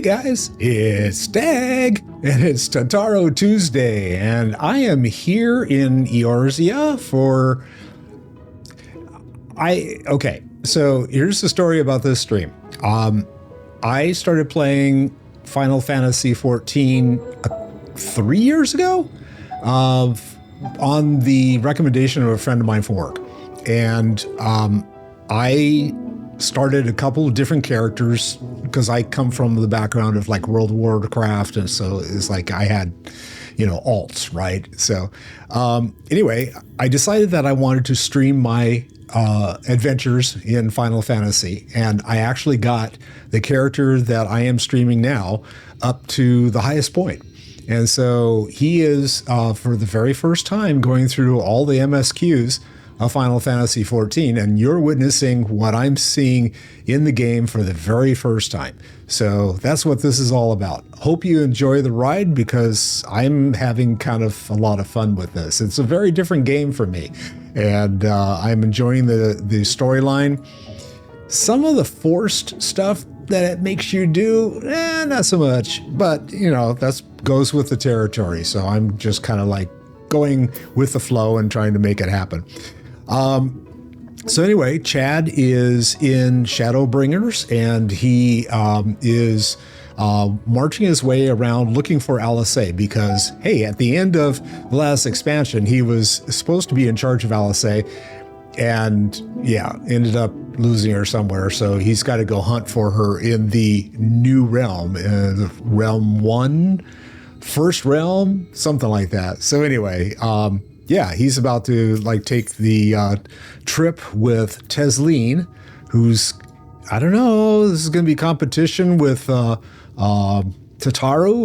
Hey guys, it's Stag, and it's Tataru Tuesday, and I am here in Eorzea for... Okay, so here's the story about this stream. I started playing Final Fantasy XIV 3 years ago on the recommendation of a friend of mine from work. And I started a couple of different characters because I come from the background of like World of Warcraft. And so it's like I had, alts, right? So anyway, I decided that I wanted to stream my adventures in Final Fantasy, and I actually got the character that I am streaming now up to the highest point. And so he is, for the very first time, going through all the MSQs of Final Fantasy XIV, and you're witnessing what I'm seeing in the game for the very first time. So that's what this is all about. Hope you enjoy the ride, because I'm having kind of a lot of fun with this. It's a very different game for me, and I'm enjoying the storyline. Some of the forced stuff that it makes you do, not so much, but that goes with the territory. So I'm just kind of like going with the flow and trying to make it happen. So anyway, Chad is in Stormbringers, and he is marching his way around looking for Alisaie, because, hey, at the end of the last expansion, he was supposed to be in charge of Alisaie, and yeah, ended up losing her somewhere. So he's got to go hunt for her in the new realm, realm 1, first realm, something like that. So anyway, yeah, he's about to like take the trip with Tesleen, who's, I don't know, this is going to be competition with Tataru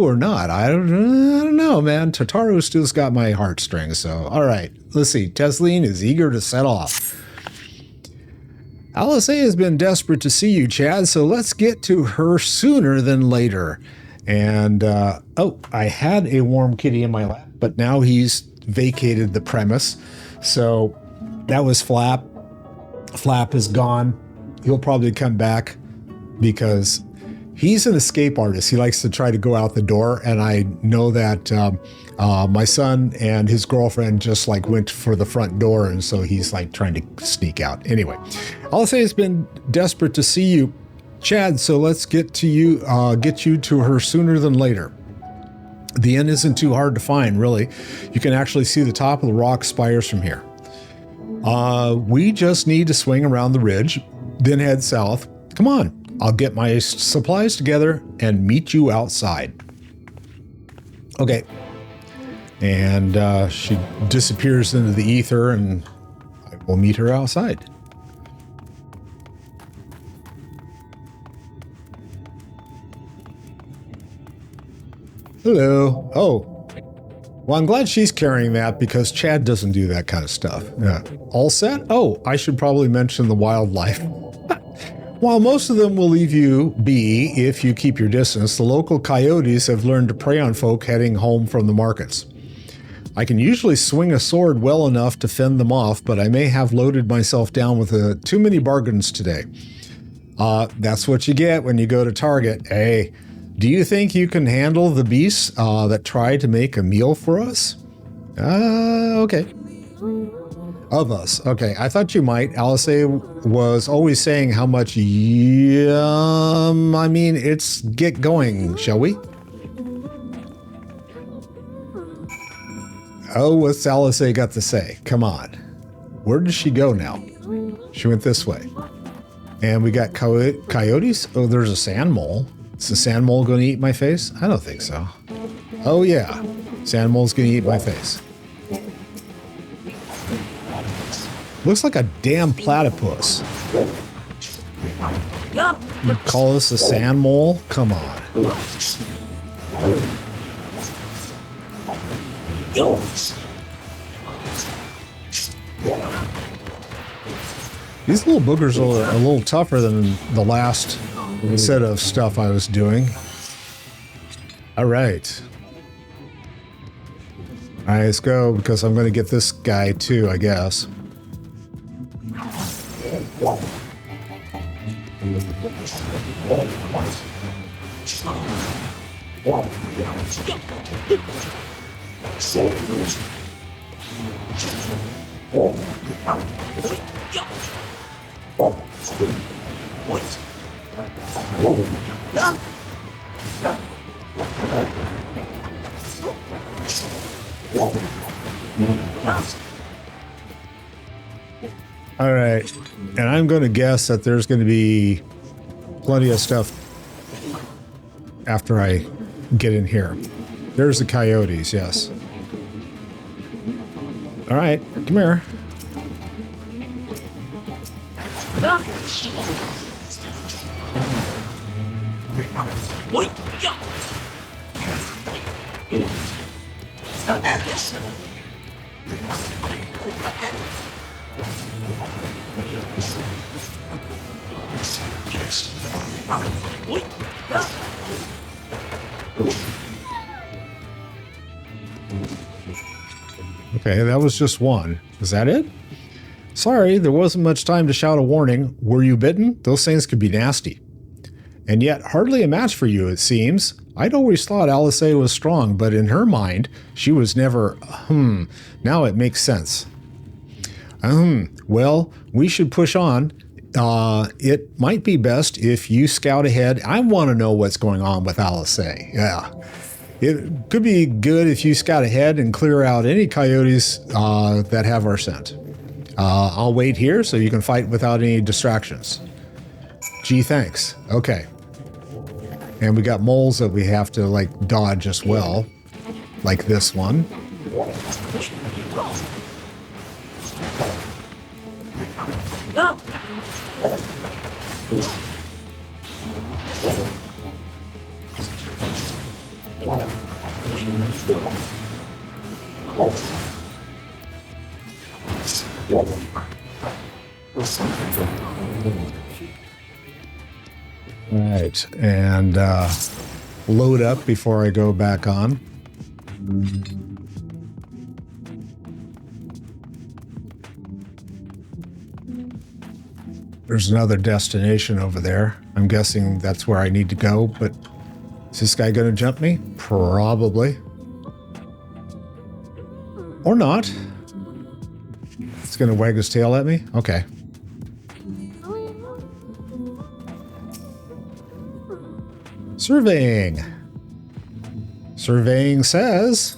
or not. I don't know, man. Tataru still's got my heartstrings. So, all right, let's see. Tesleen is eager to set off. Alisaie has been desperate to see you, Chad, so let's get to her sooner than later. And, oh, I had a warm kitty in my lap, but now he's vacated the premise. So that was Flap. Flap is gone. He'll probably come back because he's an escape artist. He likes to try to go out the door. And I know that my son and his girlfriend just like went for the front door. And so he's like trying to sneak out. Anyway, Alisaie has been desperate to see you, Chad. So let's get you to her sooner than later. The inn isn't too hard to find, really. You can actually see the top of the rock spires from here. We just need to swing around the ridge, then head south. Come on, I'll get my supplies together and meet you outside. Okay. And she disappears into the ether, and I will meet her outside. Hello. Oh, well, I'm glad she's carrying that, because Chad doesn't do that kind of stuff. Yeah. All set? Oh, I should probably mention the wildlife. While most of them will leave you be if you keep your distance, the local coyotes have learned to prey on folk heading home from the markets. I can usually swing a sword well enough to fend them off, but I may have loaded myself down with too many bargains today. That's what you get when you go to Target. Hey, do you think you can handle the beasts that try to make a meal for us? Okay. Of us. Okay, I thought you might. Alisaie was always saying how much yum. I mean, it's get going, shall we? Oh, what's Alisaie got to say? Come on. Where did she go now? She went this way. And we got coyotes? Oh, there's a sand mole. Is the sand mole going to eat my face? I don't think so. Oh, yeah. Sand mole's going to eat my face. Looks like a damn platypus. You call this a sand mole? Come on. These little boogers are a little tougher than the last set of stuff I was doing. All right. All right, let's go, because I'm going to get this guy too, I guess. All right, and I'm going to guess that there's going to be plenty of stuff after I get in here. There's the coyotes, yes. All right, come here. Okay, that was just one. Is that it? Sorry, there wasn't much time to shout a warning. Were you bitten? Those things could be nasty. And yet, hardly a match for you, it seems. I'd always thought Alisaie was strong, but in her mind, she was never, now it makes sense. Well, we should push on. It might be best if you scout ahead. I want to know what's going on with Alisaie. Yeah. It could be good if you scout ahead and clear out any coyotes that have our scent. I'll wait here so you can fight without any distractions. Gee, thanks. Okay. And we got moles that we have to, like, dodge as well. Like this one. Right, and load up before I go back on. There's another destination over there. I'm guessing that's where I need to go, but is this guy going to jump me? Probably. Or not. It's going to wag his tail at me? Okay. Surveying. Surveying says...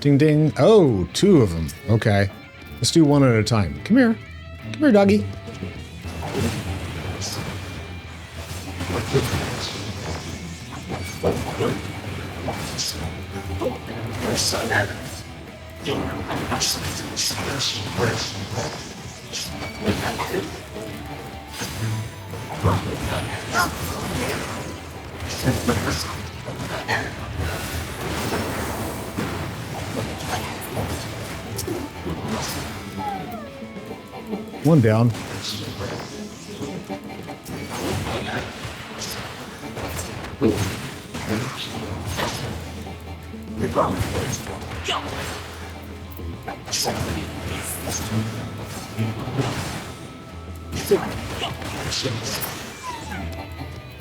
Ding ding. Oh, two of them. Okay. Let's do one at a time. Come here. Come here, doggy. One down.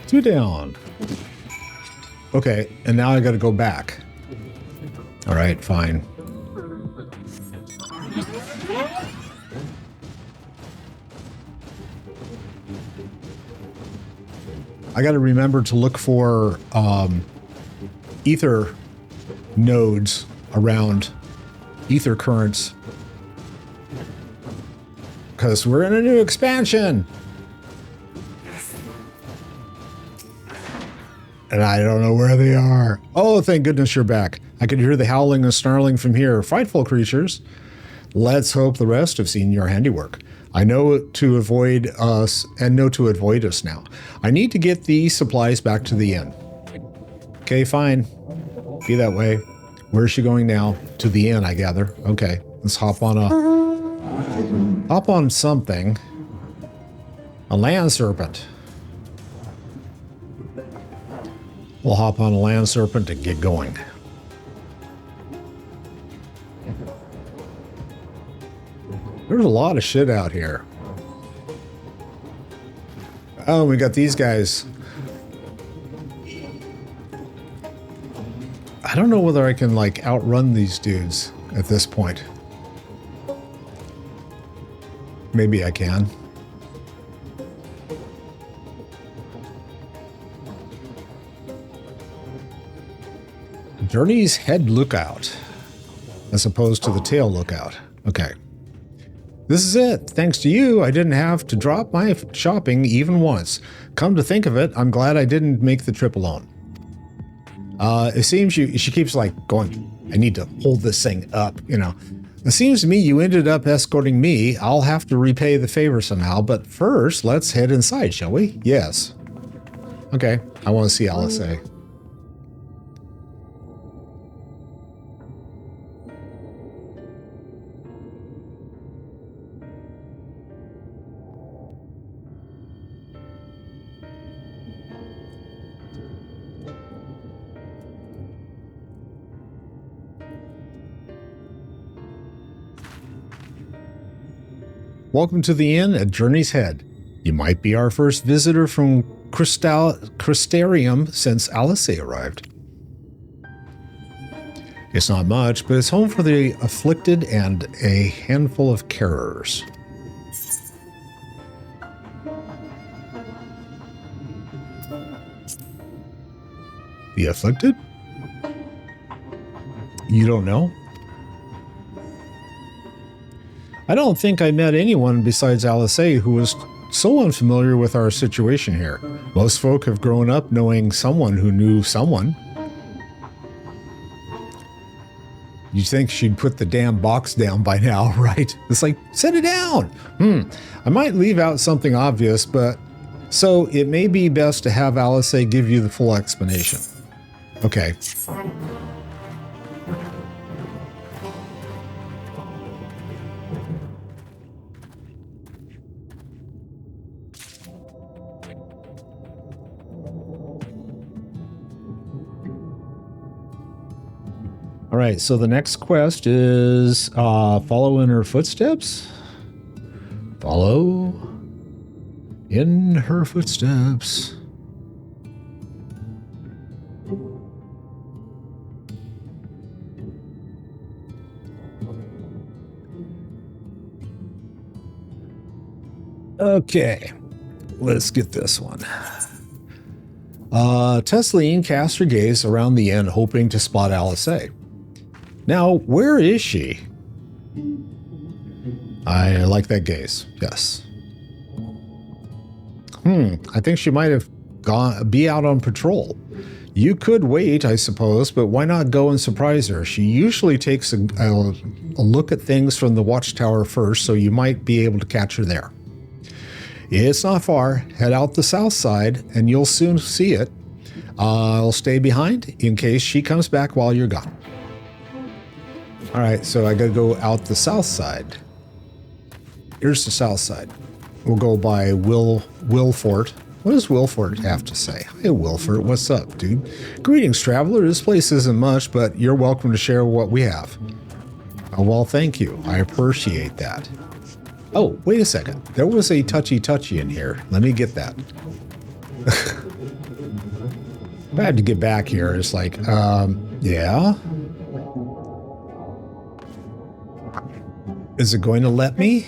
Two down. Okay, and now I gotta go back. All right, fine. I gotta remember to look for ether nodes around ether currents, because we're in a new expansion. And I don't know where they are. Oh, thank goodness you're back. I could hear the howling and snarling from here. Frightful creatures. Let's hope the rest have seen your handiwork. I know to avoid us and know to avoid us now. I need to get these supplies back to the inn. Okay, fine. Be that way. Where's she going now? To the inn, I gather. Okay, let's hop on something. A land serpent. We'll hop on a land serpent and get going. There's a lot of shit out here. Oh, we got these guys. I don't know whether I can, like, outrun these dudes. at this point. Maybe I can. Journey's head lookout, as opposed to the tail lookout. Okay. This is it. Thanks to you, I didn't have to drop my shopping even once. Come to think of it, I'm glad I didn't make the trip alone. It seems she keeps like going, I need to hold this thing up, you know. It seems to me you ended up escorting me. I'll have to repay the favor somehow, but first, let's head inside, shall we? Yes. Okay, I want to see Alisaie. Welcome to the inn at Journey's Head. You might be our first visitor from Crystarium since Alisaie arrived. It's not much, but it's home for the afflicted and a handful of carers. The afflicted? You don't know? I don't think I met anyone besides Alisaie who was so unfamiliar with our situation here. Most folk have grown up knowing someone who knew someone. You'd think she'd put the damn box down by now, right? It's like, set it down! I might leave out something obvious, but... So, it may be best to have Alisaie give you the full explanation. Okay. All right, so the next quest is follow in her footsteps. Follow in her footsteps. Okay, let's get this one. Tesleen casts her gaze around the inn, hoping to spot Alisaie. Now, where is she? I like that gaze, yes. I think she might have be out on patrol. You could wait, I suppose, but why not go and surprise her? She usually takes a look at things from the watchtower first, so you might be able to catch her there. It's not far. Head out the south side, and you'll soon see it. I'll stay behind in case she comes back while you're gone. All right, so I gotta go out the south side. Here's the south side. We'll go by Wilfort. What does Wilfort have to say? Hey, Wilfort, what's up, dude? Greetings, traveler. This place isn't much, but you're welcome to share what we have. Oh, well, thank you. I appreciate that. Oh, wait a second. There was a touchy-touchy in here. Let me get that. I had to get back here. It's like, yeah? Is it going to let me?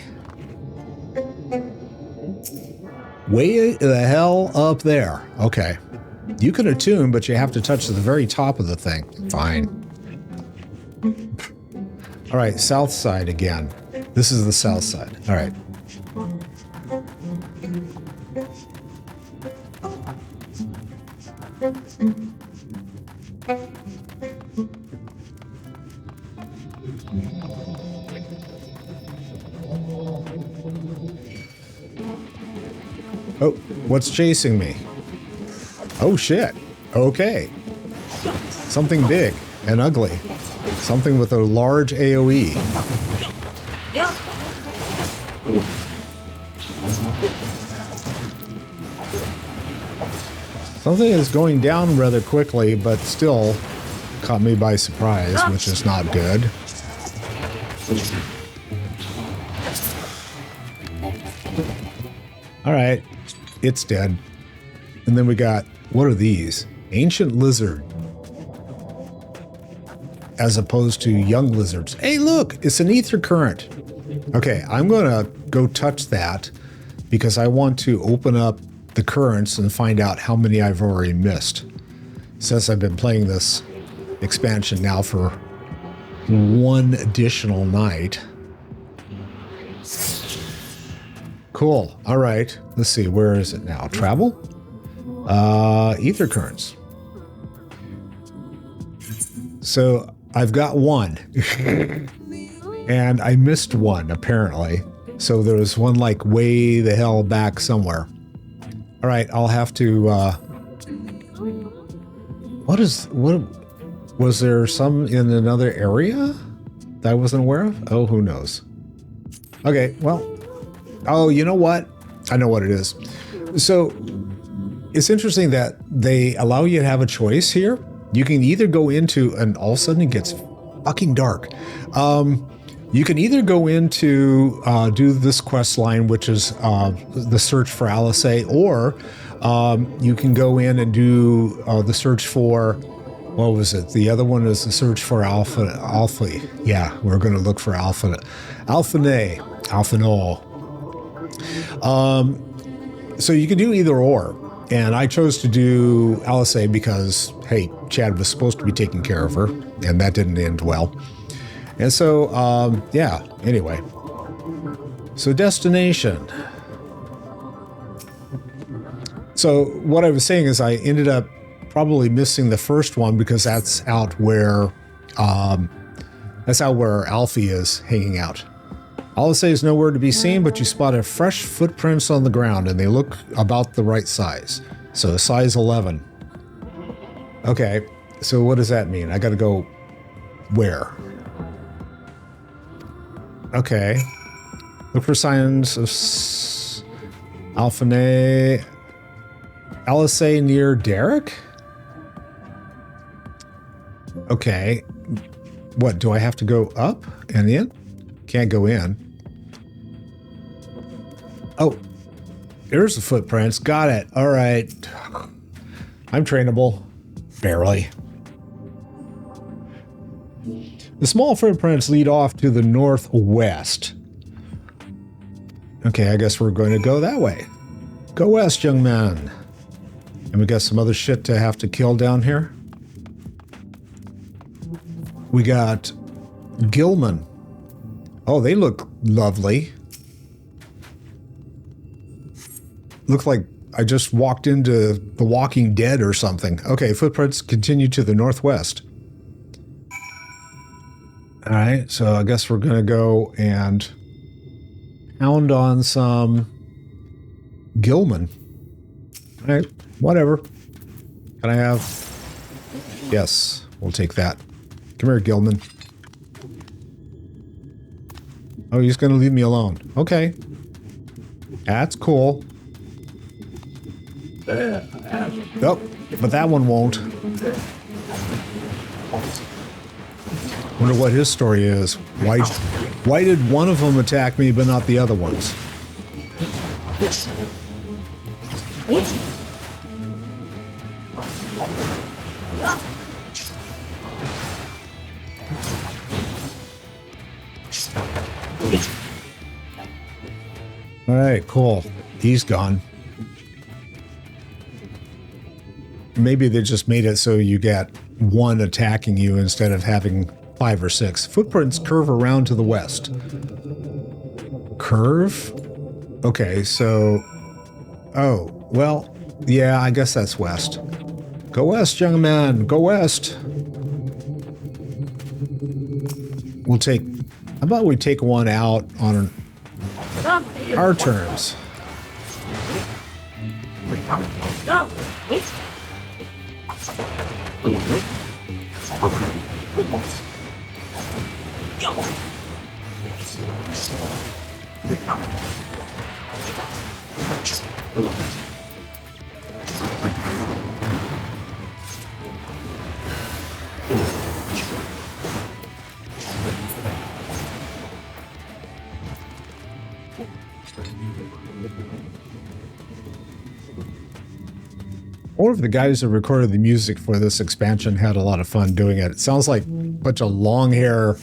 Way the hell up there. Okay. You can attune, but you have to touch the very top of the thing. Fine. All right, south side again. This is the south side. All right. Oh, what's chasing me? Oh, shit. Okay. Something big and ugly. Something with a large AoE. Something is going down rather quickly, but still caught me by surprise, which is not good. All right, it's dead. And then we got, what are these? Ancient lizard. as opposed to young lizards. Hey, look, it's an ether current. Okay, I'm going to go touch that because I want to open up the currents and find out how many I've already missed. Since I've been playing this expansion now for one additional night. Cool. All right. Let's see. Where is it now? Travel? Ether currents. So I've got one. And I missed one, apparently. So there was one like way the hell back somewhere. All right. I'll have to... What was there some in another area that I wasn't aware of? Oh, who knows? Okay, well, oh, you know what? I know what it is. So it's interesting that they allow you to have a choice here. You can either go into, and all of a sudden it gets fucking dark. You can either go into do this quest line, which is the search for Alisaie, or you can go in and do the search for, what was it? The other one is the search for Alpha. Yeah, we're going to look for Alphinaud. So you can do either or. And I chose to do Alisaie because, hey, Chad was supposed to be taking care of her, and that didn't end well. And so, yeah, anyway. So destination. So what I was saying is I ended up probably missing the first one because that's out where Alfie is hanging out. Alisaie is nowhere to be seen, but you spotted fresh footprints on the ground, and they look about the right size. So size 11. Okay, so what does that mean? I got to go where? Okay. Look for signs of Alphinaud. Alisaie near Derek? Okay. What, do I have to go up and in? Can't go in. Oh, there's the footprints. Got it. All right. I'm trainable. Barely. The small footprints lead off to the northwest. Okay, I guess we're going to go that way. Go west, young man. And we got some other shit to have to kill down here. We got Gilman. Oh, they look lovely. Look like I just walked into The Walking Dead or something. Okay, footprints continue to the northwest. All right, so I guess we're going to go and pound on some Gilman. All right, whatever. Can I have... Yes, we'll take that. Come here, Gilman. Oh, he's going to leave me alone. Okay. That's cool. Oh, but that one won't. Wonder what his story is. Why did one of them attack me but not the other ones? All right, cool. He's gone. Maybe they just made it so you get one attacking you instead of having 5 or 6. Footprints curve around to the west. Curve? Okay, so... Oh, well, yeah, I guess that's west. Go west, young man. Go west. We'll take... How about we take one out on our terms? Or if the guys that recorded the music for this expansion had a lot of fun doing it. It sounds like bunch of long hair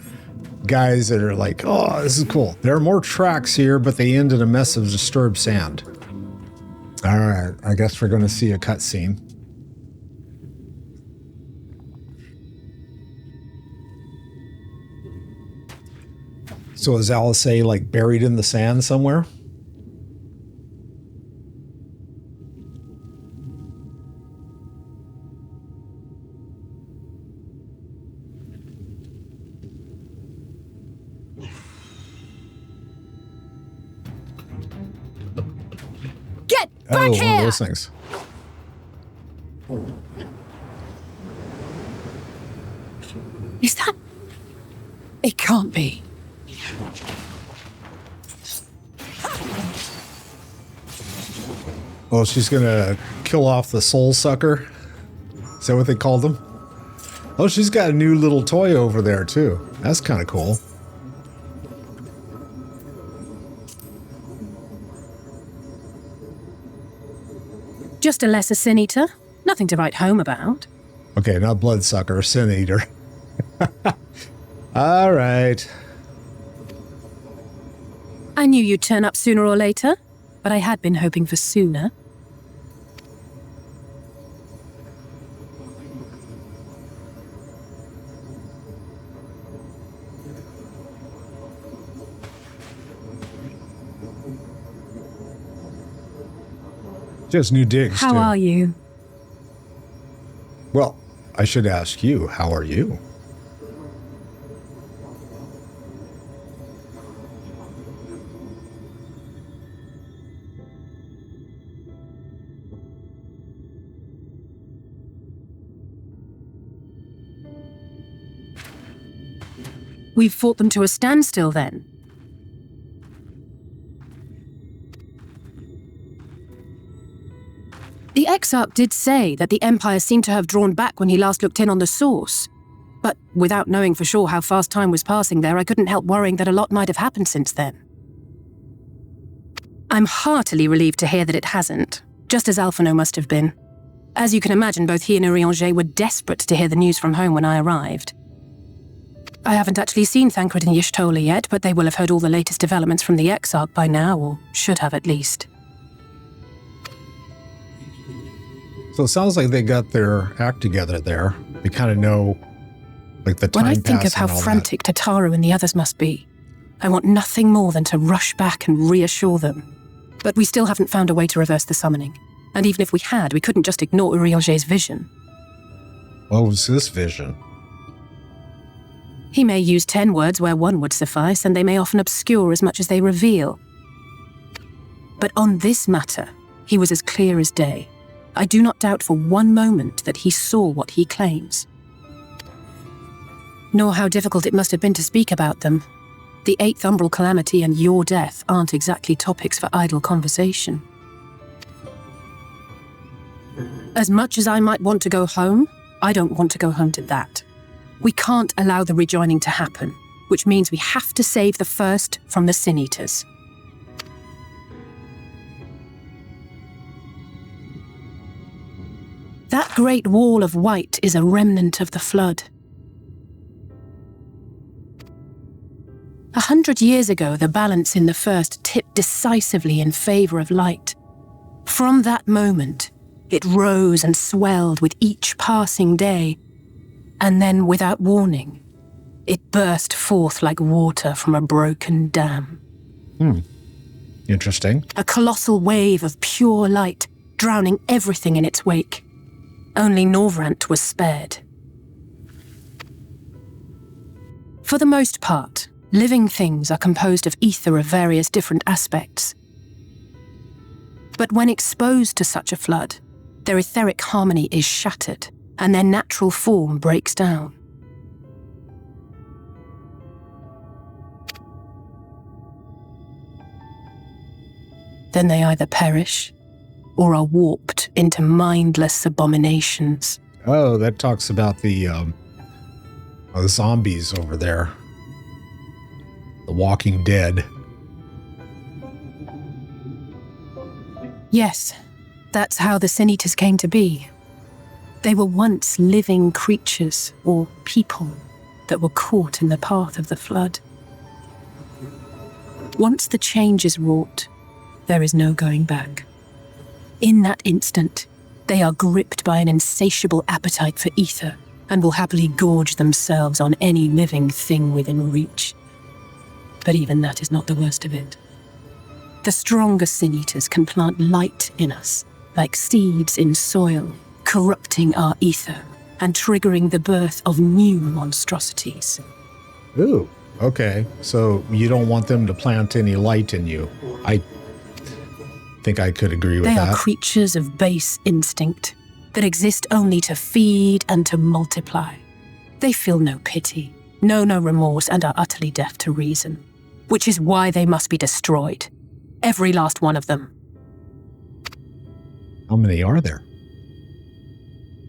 guys that are like, oh, this is cool. There are more tracks here, but they end in a mess of disturbed sand. All right, I guess we're going to see a cutscene. So is Alisaie like buried in the sand somewhere? Get back here! One of those things. Is that... It can't be. Oh, she's gonna kill off the soul sucker? Is that what they called them? Oh, she's got a new little toy over there too. That's kind of cool. Just a lesser sin eater. Nothing to write home about. Okay, not bloodsucker, sin eater. All right. I knew you'd turn up sooner or later, but I had been hoping for sooner. Just new digs, How too. are you? Well, I should ask you, how are you? We've fought them to a standstill, then. The Exarch did say that the Empire seemed to have drawn back when he last looked in on the source. But without knowing for sure how fast time was passing there, I couldn't help worrying that a lot might have happened since then. I'm heartily relieved to hear that it hasn't, just as Alphinaud must have been. As you can imagine, both he and Urianger were desperate to hear the news from home when I arrived. I haven't actually seen Thancred and Y'shtola yet, but they will have heard all the latest developments from the Exarch by now, or should have at least. So it sounds like they got their act together there. They kind of know, like, the time When I think of passing how and all frantic Tataru and the others must be, I want nothing more than to rush back and reassure them. But we still haven't found a way to reverse the summoning. And even if we had, we couldn't just ignore Urianger's vision. What was this vision? He may use 10 words where one would suffice, and they may often obscure as much as they reveal. But on this matter, he was as clear as day. I do not doubt for one moment that he saw what he claims. Nor how difficult it must have been to speak about them. The 8th Umbral Calamity and your death aren't exactly topics for idle conversation. As much as I might want to go home, I don't want to go home to that. We can't allow the rejoining to happen, which means we have to save the first from the Sin Eaters. That great wall of white is a remnant of the flood. 100 years ago, the balance in the first tipped decisively in favor of light. From that moment, it rose and swelled with each passing day, and then, without warning, it burst forth like water from a broken dam. Interesting. A colossal wave of pure light, drowning everything in its wake. Only Norvrant was spared. For the most part, living things are composed of ether of various different aspects. But when exposed to such a flood, their etheric harmony is shattered, and their natural form breaks down. Then they either perish, or are warped into mindless abominations. Oh, that talks about the zombies over there. The Walking Dead. Yes, that's how the Sin Eaters came to be. They were once living creatures, or people, that were caught in the path of the flood. Once the change is wrought, there is no going back. In that instant, they are gripped by an insatiable appetite for ether and will happily gorge themselves on any living thing within reach. But even that is not the worst of it. The stronger sin-eaters can plant light in us, like seeds in soil, corrupting our ether and triggering the birth of new monstrosities. Ooh, okay. So you don't want them to plant any light in you. I think I could agree with that. They are creatures of base instinct that exist only to feed and to multiply. They feel no pity, know no remorse, and are utterly deaf to reason, which is why they must be destroyed. Every last one of them. How many are there?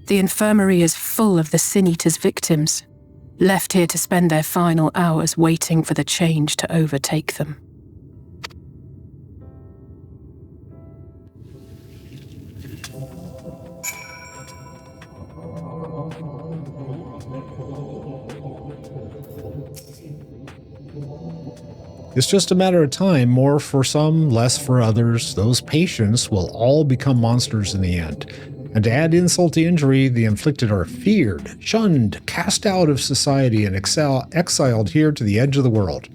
The infirmary is full of the Sin-Eater's victims, left here to spend their final hours waiting for the change to overtake them. It's just a matter of time, more for some, less for others. Those patients will all become monsters in the end. And to add insult to injury, the inflicted are feared, shunned, cast out of society, and exiled here to the edge of the world.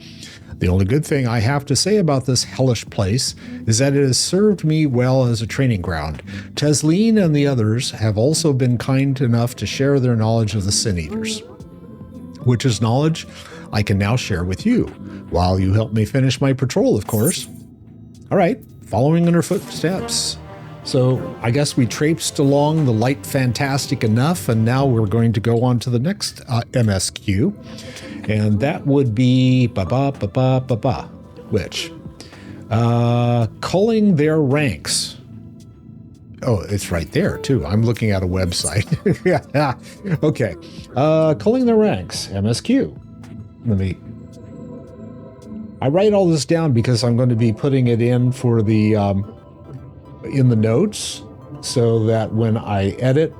The only good thing I have to say about this hellish place is that it has served me well as a training ground. Tesleen and the others have also been kind enough to share their knowledge of the Sin-Eaters, which is knowledge I can now share with you, while you help me finish my patrol, of course. All right, following in her footsteps. So I guess we traipsed along the light fantastic enough, and now we're going to go on to the next MSQ, and that would be which? Culling their ranks. Oh, it's right there, too. I'm looking at a website. Okay. Culling their ranks, MSQ. I write all this down because I'm going to be putting it in for the in the notes, so that when I edit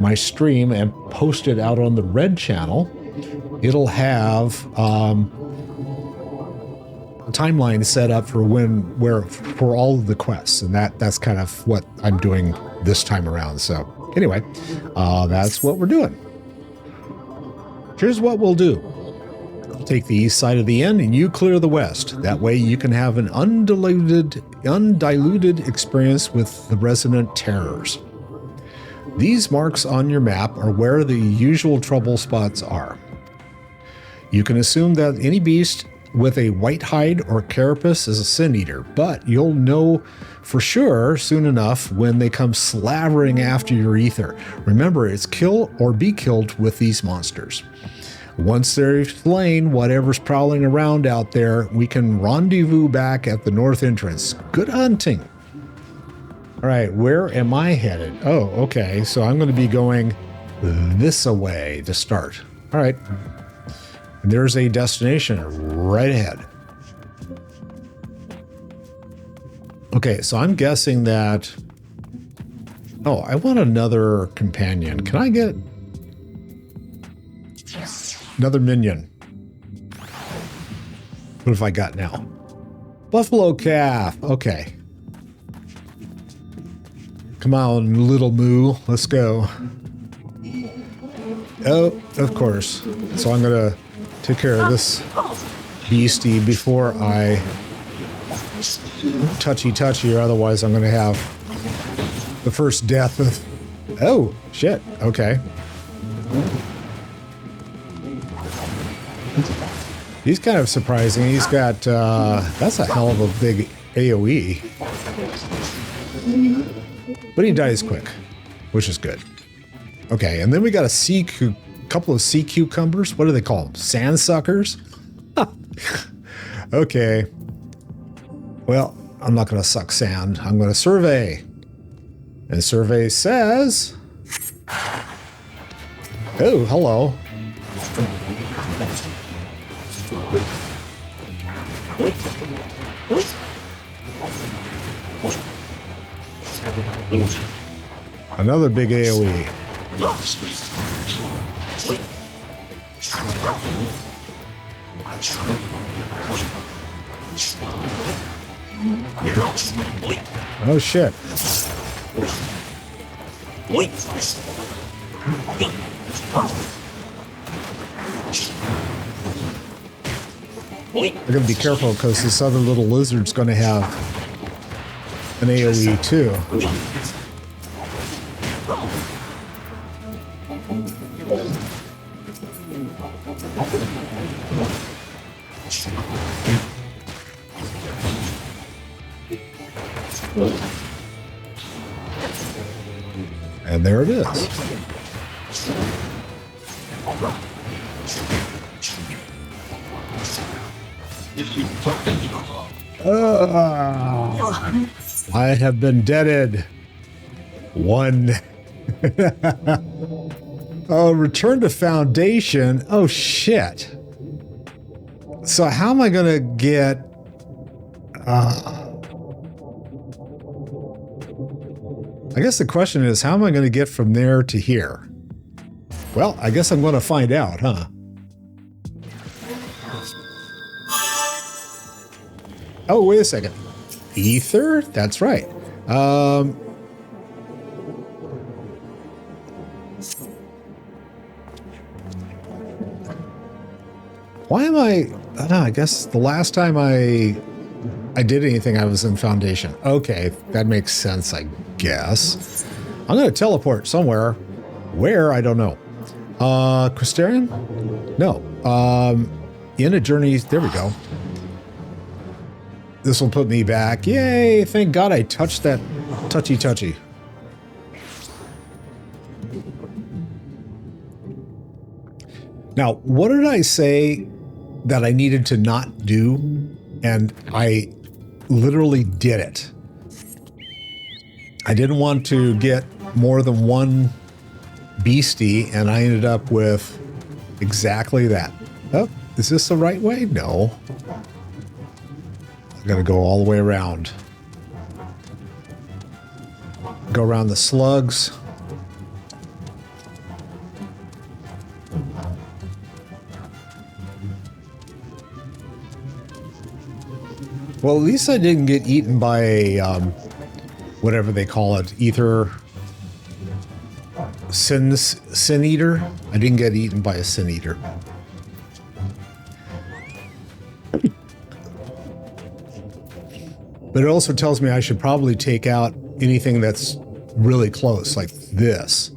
my stream and post it out on the Red channel, it'll have a timeline set up for for all of the quests, and that's kind of what I'm doing this time around. So anyway, that's what we're doing. Here's what we'll do. I'll take the east side of the inn and you clear the west. That way you can have an undiluted experience with the resident terrors. These marks on your map are where the usual trouble spots are. You can assume that any beast with a white hide or carapace is a sin-eater, but you'll know for sure soon enough when they come slavering after your ether. Remember, it's kill or be killed with these monsters. Once they're slain, whatever's prowling around out there, we can rendezvous back at the north entrance. Good hunting. All right, where am I headed? Oh, okay, so I'm going to be going this way to start. All right. There's a destination right ahead. Okay, so I'm guessing that... Oh, I want another companion. Can I get... another minion? What have I got now? Buffalo calf. Okay. Come on, little moo. Let's go. Oh, of course. So I'm going to take care of this beastie before I touchy, or otherwise I'm going to have the first death of... Oh, shit. Okay. He's kind of surprising. He's got... that's a hell of a big AoE. But he dies quick, which is good. Okay, and then we got a couple of sea cucumbers. What do they call them? Sand suckers? Okay. Well, I'm not going to suck sand. I'm going to survey. And survey says... Oh, hello. Another big AoE. Oh shit. I gotta be careful because this other little lizard's gonna have an AoE too. And there it is. I have been deaded. One. Oh, return to Foundation. Oh, shit. So how am I going to get... I guess the question is, how am I going to get from there to here? Well, I guess I'm going to find out, huh? Oh, wait a second. Ether? That's right. Why am I don't know, I guess the last time I did anything, I was in Foundation. Okay, that makes sense, I guess. I'm going to teleport somewhere. Where? I don't know. Crystarian? No. In a journey. There we go. This will put me back. Yay! Thank God I touched that touchy. Now, what did I say that I needed to not do? And I literally did it. I didn't want to get more than one beastie, and I ended up with exactly that. Oh, is this the right way? No. I gotta go all the way around. Go around the slugs. Well, at least I didn't get eaten by a, whatever they call it, ether sin eater. I didn't get eaten by a sin eater. But it also tells me I should probably take out anything that's really close, like this.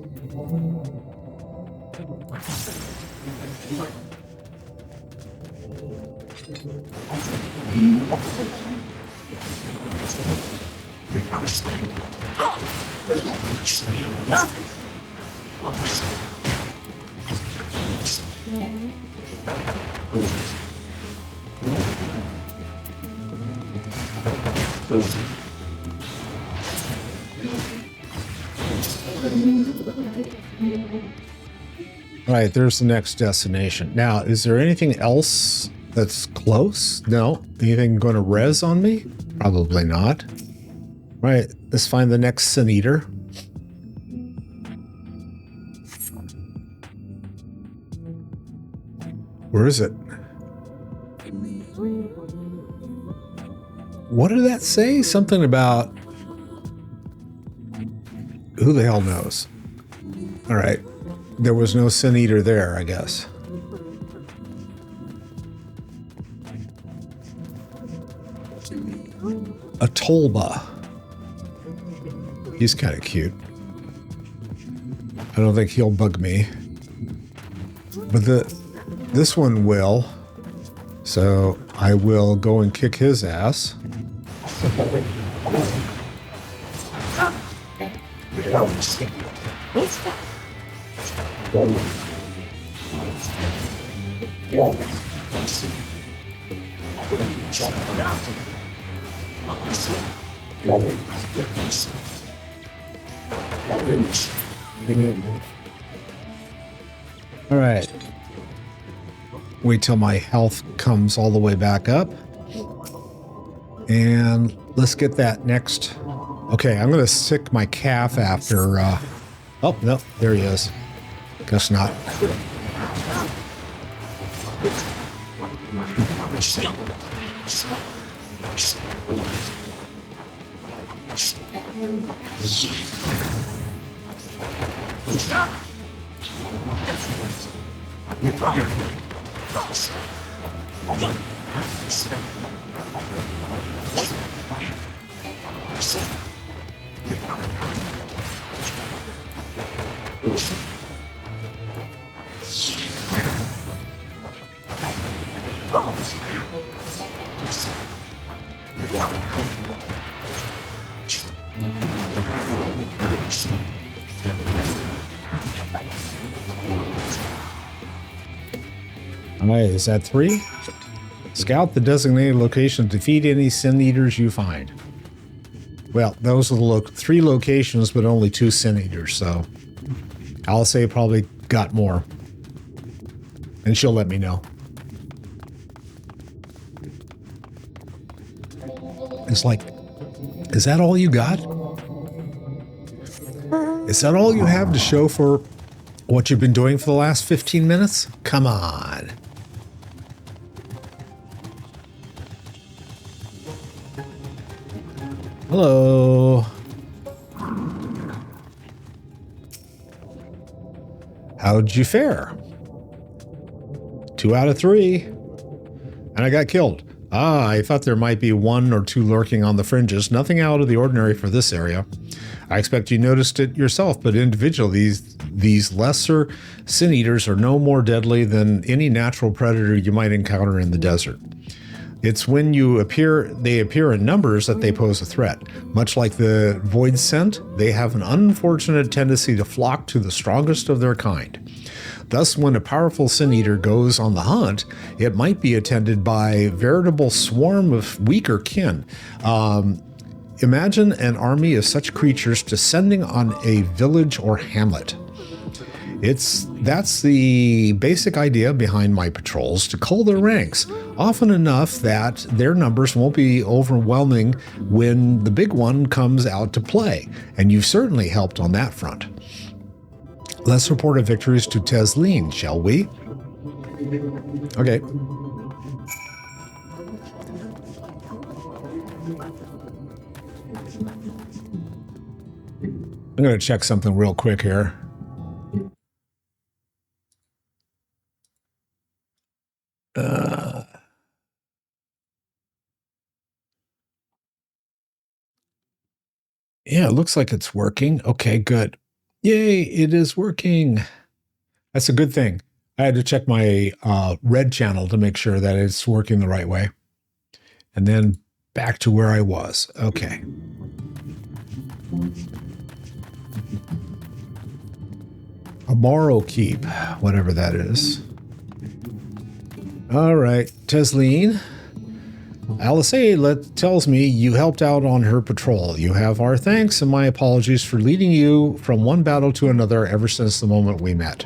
All right, there's the next destination. Now, is there anything else that's close? No. Anything going to res on me? Probably not. All right, let's find the next Sin Eater. Where is it? What did that say? Something about... Who the hell knows? All right. There was no Sin Eater there, I guess. A Tolba. He's kind of cute. I don't think he'll bug me. But this one will. So I will go and kick his ass. All right. Wait till my health comes all the way back up. And let's get that next. Okay, I'm going to sick my calf after... oh, no, there he is. Guess not. All right, is that 3? Scout the designated location to defeat any sin eaters you find. Well, those are the 3 locations, but only 2 sin eaters, so Alisaie probably got more. And she'll let me know. It's like, is that all you got? Is that all you have to show for what you've been doing for the last 15 minutes? Come on. Hello. How'd you fare? 2 out of 3. And I got killed. Ah, I thought there might be 1 or 2 lurking on the fringes. Nothing out of the ordinary for this area. I expect you noticed it yourself, but individually, these lesser sin eaters are no more deadly than any natural predator you might encounter in the desert. It's when they appear in numbers that they pose a threat. Much like the void scent, they have an unfortunate tendency to flock to the strongest of their kind. Thus, when a powerful sin eater goes on the hunt, it might be attended by a veritable swarm of weaker kin. Imagine an army of such creatures descending on a village or hamlet. That's the basic idea behind my patrols, to cull their ranks, often enough that their numbers won't be overwhelming when the big one comes out to play, and you've certainly helped on that front. Let's report our victories to Tesleen, shall we? Okay. I'm going to check something real quick here. Yeah, it looks like it's working. Okay, good. Yay, it is working. That's a good thing. I had to check my red channel to make sure that it's working the right way. And then back to where I was. Okay. Amaro Keep, whatever that is. All right, Tesleen. Alisaie tells me you helped out on her patrol. You have our thanks and my apologies for leading you from one battle to another ever since the moment we met.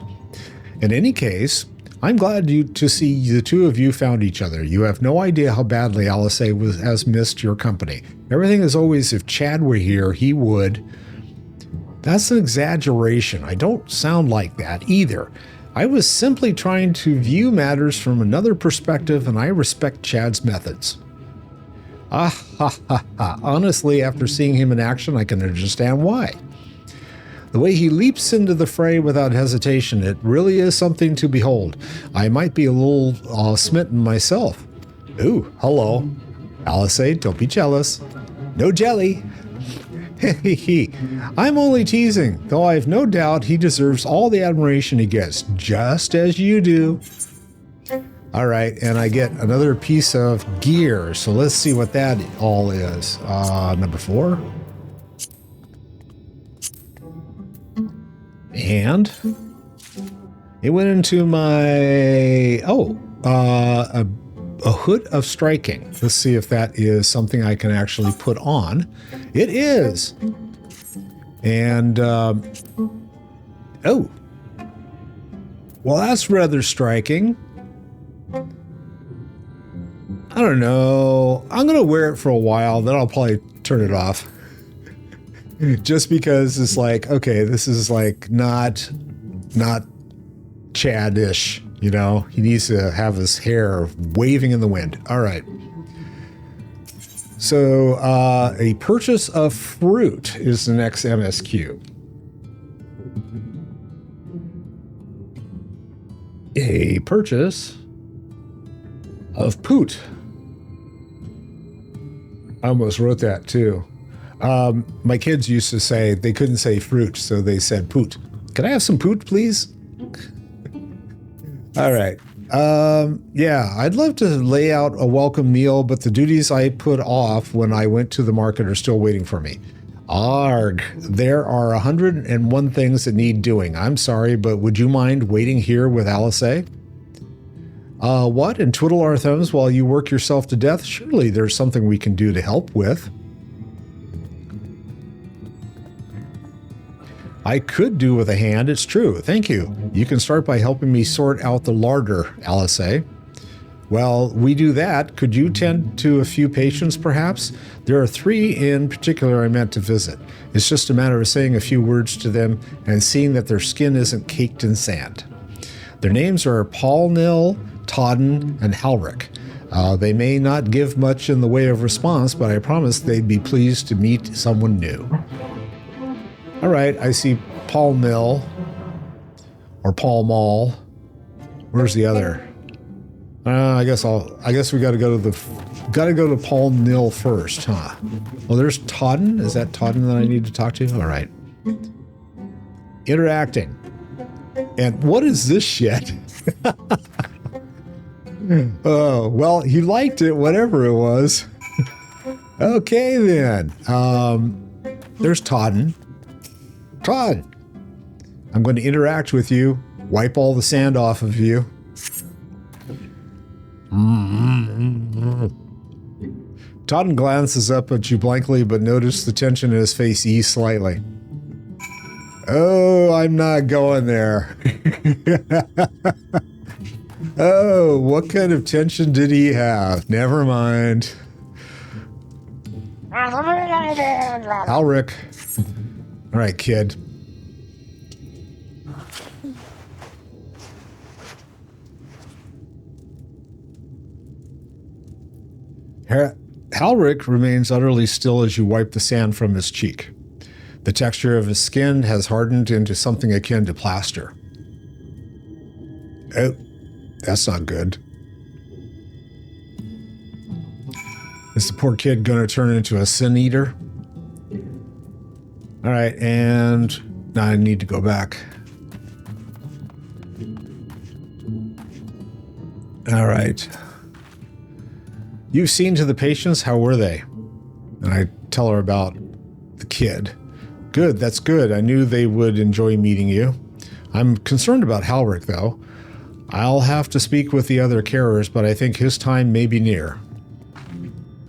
In any case, I'm glad to see the two of you found each other. You have no idea how badly Alisaie has missed your company. Everything is always, if Chad were here, he would. That's an exaggeration. I don't sound like that either. I was simply trying to view matters from another perspective, and I respect Chad's methods. Ah, ha, ha, ha. Honestly, after seeing him in action, I can understand why. The way he leaps into the fray without hesitation, it really is something to behold. I might be a little smitten myself. Ooh, hello. Alisaie, don't be jealous. No jelly. I'm only teasing, though I have no doubt he deserves all the admiration he gets, just as you do. All right, and I get another piece of gear, so let's see what that all is. Number 4. And it went into my, a hood of striking. Let's see if that is something I can actually put on. It is. And, well, that's rather striking. I don't know. I'm going to wear it for a while, then I'll probably turn it off. Just because it's like, okay, this is like not Chad-ish, You know, he needs to have his hair waving in the wind. All right. So a purchase of fruit is the next MSQ. A purchase of poot. I almost wrote that too. My kids used to say they couldn't say fruit, so they said poot. Can I have some poot, please? All right. Yeah, I'd love to lay out a welcome meal, but the duties I put off when I went to the market are still waiting for me. Arg, there are 101 things that need doing. I'm sorry, but would you mind waiting here with Alisaie? What? And twiddle our thumbs while you work yourself to death? Surely there's something we can do to help with. I could do with a hand, it's true. Thank you. You can start by helping me sort out the larder, Alisaie. While we do that, could you tend to a few patients, perhaps? There are 3 in particular I meant to visit. It's just a matter of saying a few words to them and seeing that their skin isn't caked in sand. Their names are Paulnil, Todden, and Halric. They may not give much in the way of response, but I promise they'd be pleased to meet someone new. All right, I see Paul Mill or Paul Mall. Where's the other? I guess we got to go to Paul Nil first, huh? Well, there's Todden. Is that Todden that I need to talk to? All right. Interacting. And what is this shit? Oh, well, he liked it, whatever it was. Okay, then. There's Todden. Todd, I'm going to interact with you, wipe all the sand off of you. Todden glances up at you blankly, but notices the tension in his face ease slightly. Oh, I'm not going there. Oh, what kind of tension did he have? Never mind. Alric. All right, kid. Halric remains utterly still as you wipe the sand from his cheek. The texture of his skin has hardened into something akin to plaster. Oh, that's not good. Is the poor kid going to turn into a sin eater? All right, and now I need to go back. All right. You've seen to the patients, how were they? And I tell her about the kid. Good, that's good. I knew they would enjoy meeting you. I'm concerned about Halric, though. I'll have to speak with the other carers, but I think his time may be near.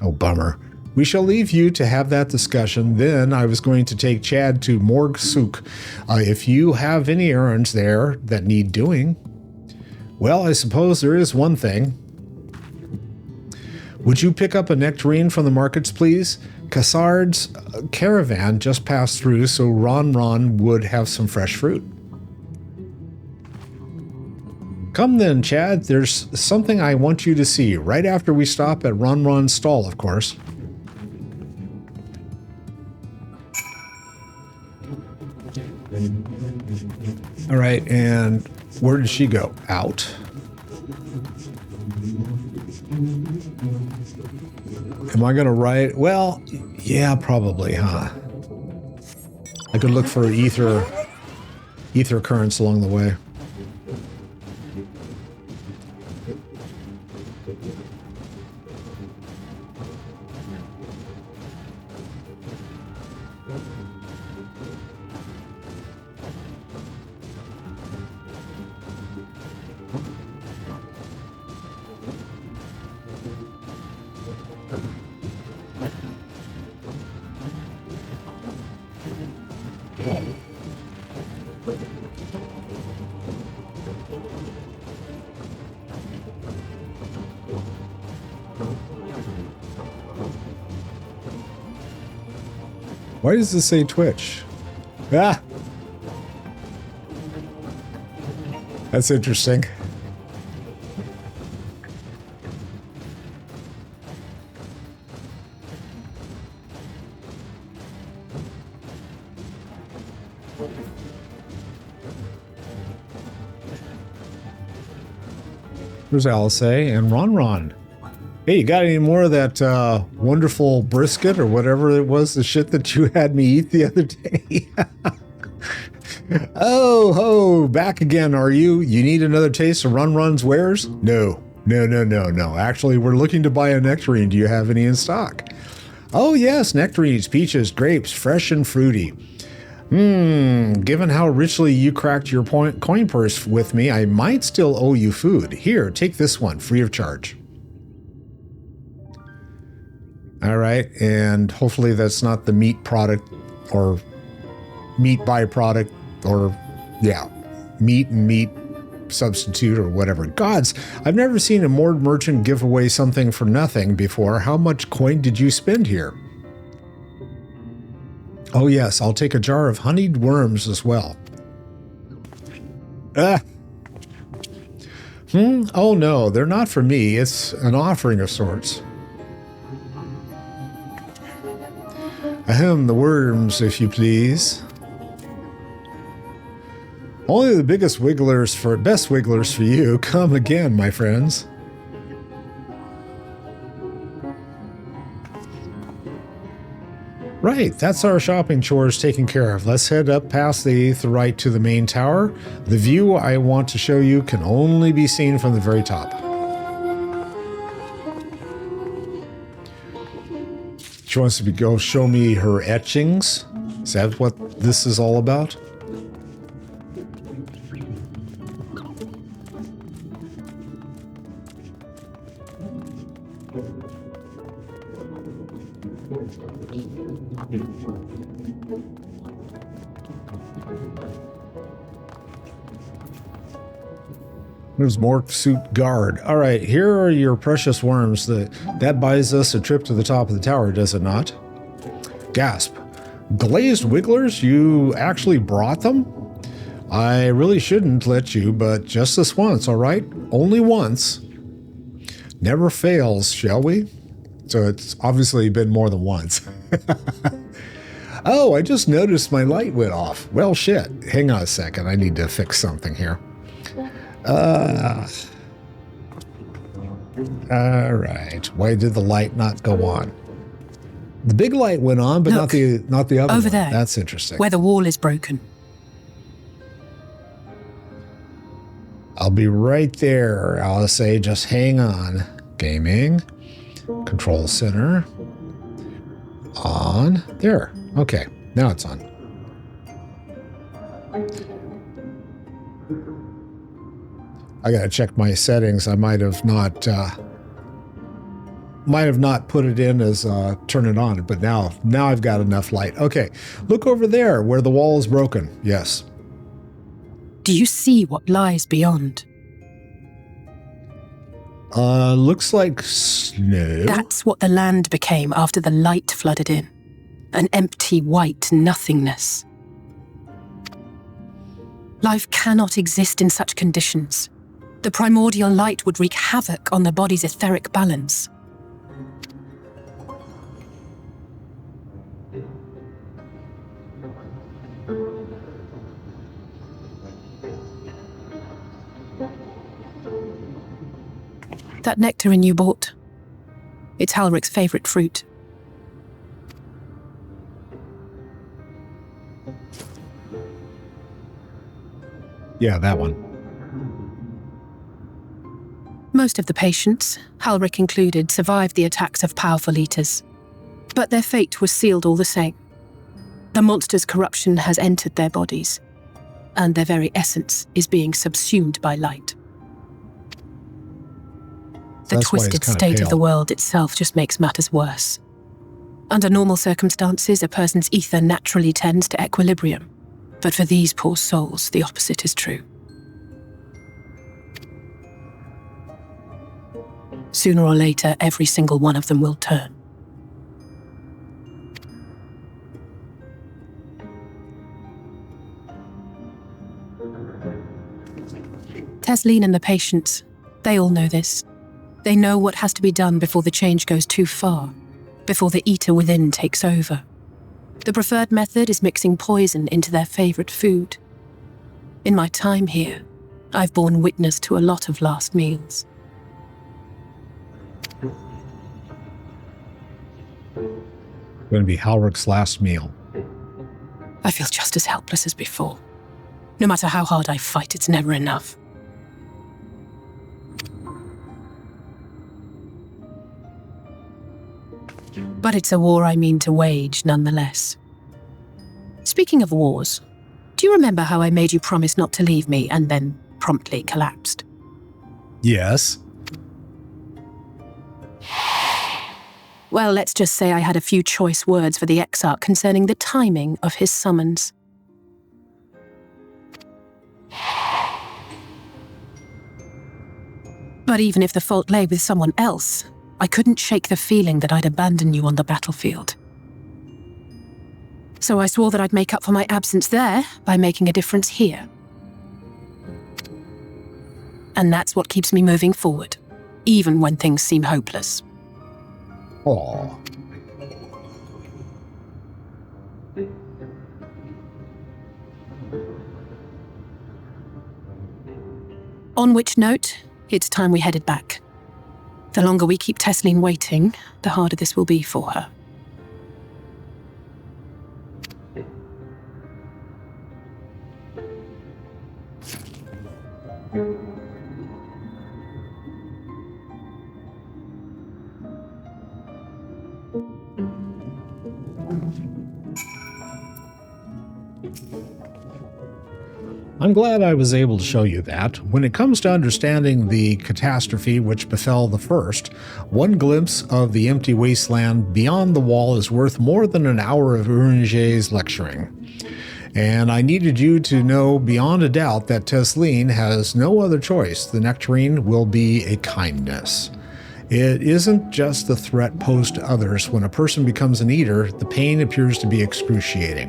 Oh, bummer. We shall leave you to have that discussion. Then I was going to take Chad to Morgue Souk. If you have any errands there that need doing. Well, I suppose there is one thing. Would you pick up a nectarine from the markets, please? Cassard's caravan just passed through, so Ron would have some fresh fruit. Come then, Chad. There's something I want you to see, right after we stop at Ron's stall, of course. All right, and where did she go? Out. Am I going to write? Well, yeah, probably, huh? I could look for ether currents along the way. Why does this say Twitch? Ah! That's interesting. There's Alisaie and Ron. Hey, you got any more of that wonderful brisket or whatever it was, the shit that you had me eat the other day? Oh, ho, back again, are you? You need another taste of Run's wares? No. Actually, we're looking to buy a nectarine. Do you have any in stock? Oh, yes, nectarines, peaches, grapes, fresh and fruity. Given how richly you cracked your coin purse with me, I might still owe you food. Here, take this one, free of charge. All right, and hopefully that's not the meat product or meat byproduct or, yeah, meat and meat substitute or whatever. Gods, I've never seen a moored merchant give away something for nothing before. How much coin did you spend here? Oh yes, I'll take a jar of honeyed worms as well. Oh no, they're not for me. It's an offering of sorts. Ahem, the worms, if you please. Only the best wigglers for you. Come again, my friends. Right, that's our shopping chores taken care of. Let's head up past the right to the main tower. The view I want to show you can only be seen from the very top. She wants to go show me her etchings. Is that what this is all about? There's more suit guard. All right, here are your precious worms. That buys us a trip to the top of the tower, does it not? Gasp. Glazed wigglers? You actually brought them? I really shouldn't let you, but just this once, all right? Only once. Never fails, shall we? So it's obviously been more than once. Oh, I just noticed my light went off. Well, shit. Hang on a second. I need to fix something here. All right. Why did the light not go on? The big light went on, but Look, not the other over one. there. That's interesting. Where the wall is broken. I'll be right there, Alisaie. Just hang on. Gaming. Control center. On. There. Okay. Now it's on. I gotta check my settings. I might have not put it in as turn it on, but now I've got enough light. Okay, look over there where the wall is broken. Yes. Do you see what lies beyond? Looks like snow. That's what the land became after the light flooded in. An empty white nothingness. Life cannot exist in such conditions. The primordial light would wreak havoc on the body's etheric balance. That nectarine you bought, it's Halric's favorite fruit. Yeah, that one. Most of the patients, Halric included, survived the attacks of powerful eaters. But their fate was sealed all the same. The monster's corruption has entered their bodies, and their very essence is being subsumed by light. The twisted state of the world itself just makes matters worse. Under normal circumstances, a person's ether naturally tends to equilibrium. But for these poor souls, the opposite is true. Sooner or later, every single one of them will turn. Tesleen and the patients, they all know this. They know what has to be done before the change goes too far, before the eater within takes over. The preferred method is mixing poison into their favorite food. In my time here, I've borne witness to a lot of last meals. Going to be Halrick's last meal. I feel just as helpless as before. No matter how hard I fight, it's never enough. But it's a war I mean to wage, nonetheless. Speaking of wars, do you remember how I made you promise not to leave me and then promptly collapsed? Yes. Well, let's just say I had a few choice words for the Exarch concerning the timing of his summons. But even if the fault lay with someone else, I couldn't shake the feeling that I'd abandon you on the battlefield. So I swore that I'd make up for my absence there by making a difference here. And that's what keeps me moving forward, even when things seem hopeless. Aww. On which note, it's time we headed back. The longer we keep Tesleen waiting, the harder this will be for her. I'm glad I was able to show you that. When it comes to understanding the catastrophe which befell the first, one glimpse of the empty wasteland beyond the wall is worth more than an hour of Uringer's lecturing. And I needed you to know beyond a doubt that Tesleen has no other choice. The Nectarine will be a kindness. It isn't just the threat posed to others. When a person becomes an eater, the pain appears to be excruciating.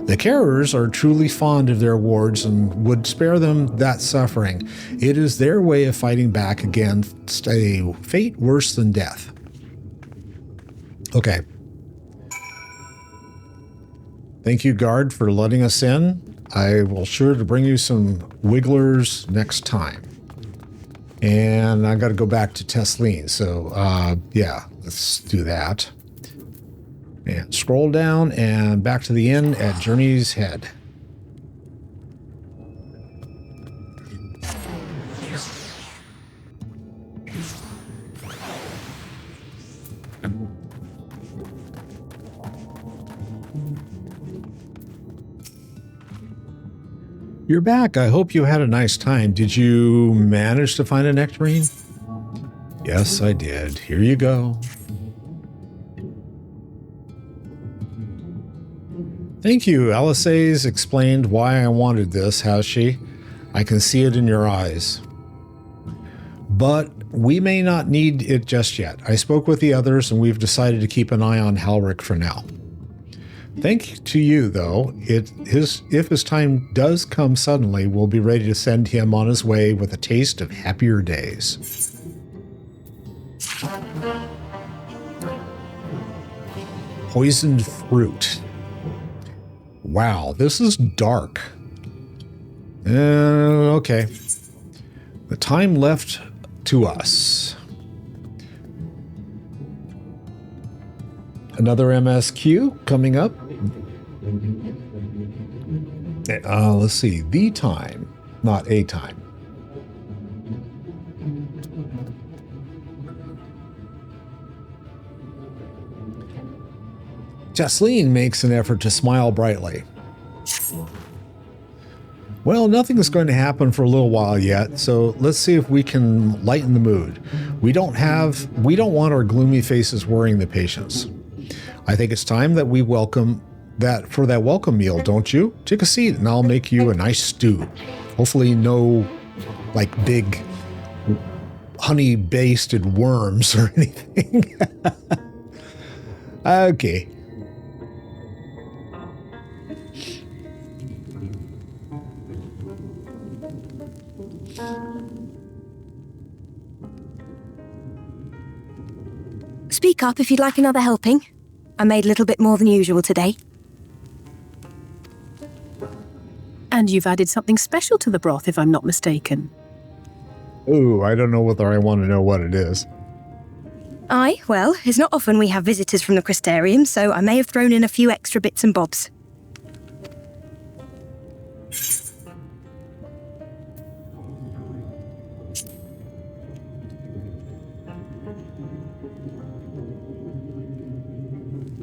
The carers are truly fond of their wards and would spare them that suffering. It is their way of fighting back against a fate worse than death. Okay. Thank you, guard, for letting us in. I will sure to bring you some wigglers next time. And I got to go back to Tesleen. So, yeah, let's do that. And scroll down and back to the inn at Journey's Head. You're back. I hope you had a nice time. Did you manage to find a nectarine? Yes, I did. Here you go. Thank you. Alisaie's explained why I wanted this, has she? I can see it in your eyes. But we may not need it just yet. I spoke with the others and we've decided to keep an eye on Halrick for now. Thank to you, though. If his time does come suddenly, we'll be ready to send him on his way with a taste of happier days. Poisoned fruit. Wow, this is dark. Okay. The time left to us. Another MSQ coming up. Let's see. The time, not a time. Tesleen makes an effort to smile brightly. Well, nothing is going to happen for a little while yet, so let's see if we can lighten the mood. We don't want our gloomy faces worrying the patients. I think it's time that we welcome that welcome meal, don't you? Take a seat and I'll make you a nice stew. Hopefully no like big honey-basted worms or anything. Okay. Speak up if you'd like another helping. I made a little bit more than usual today. And you've added something special to the broth, if I'm not mistaken. Ooh, I don't know whether I want to know what it is. Aye, well, it's not often we have visitors from the Crystarium, so I may have thrown in a few extra bits and bobs.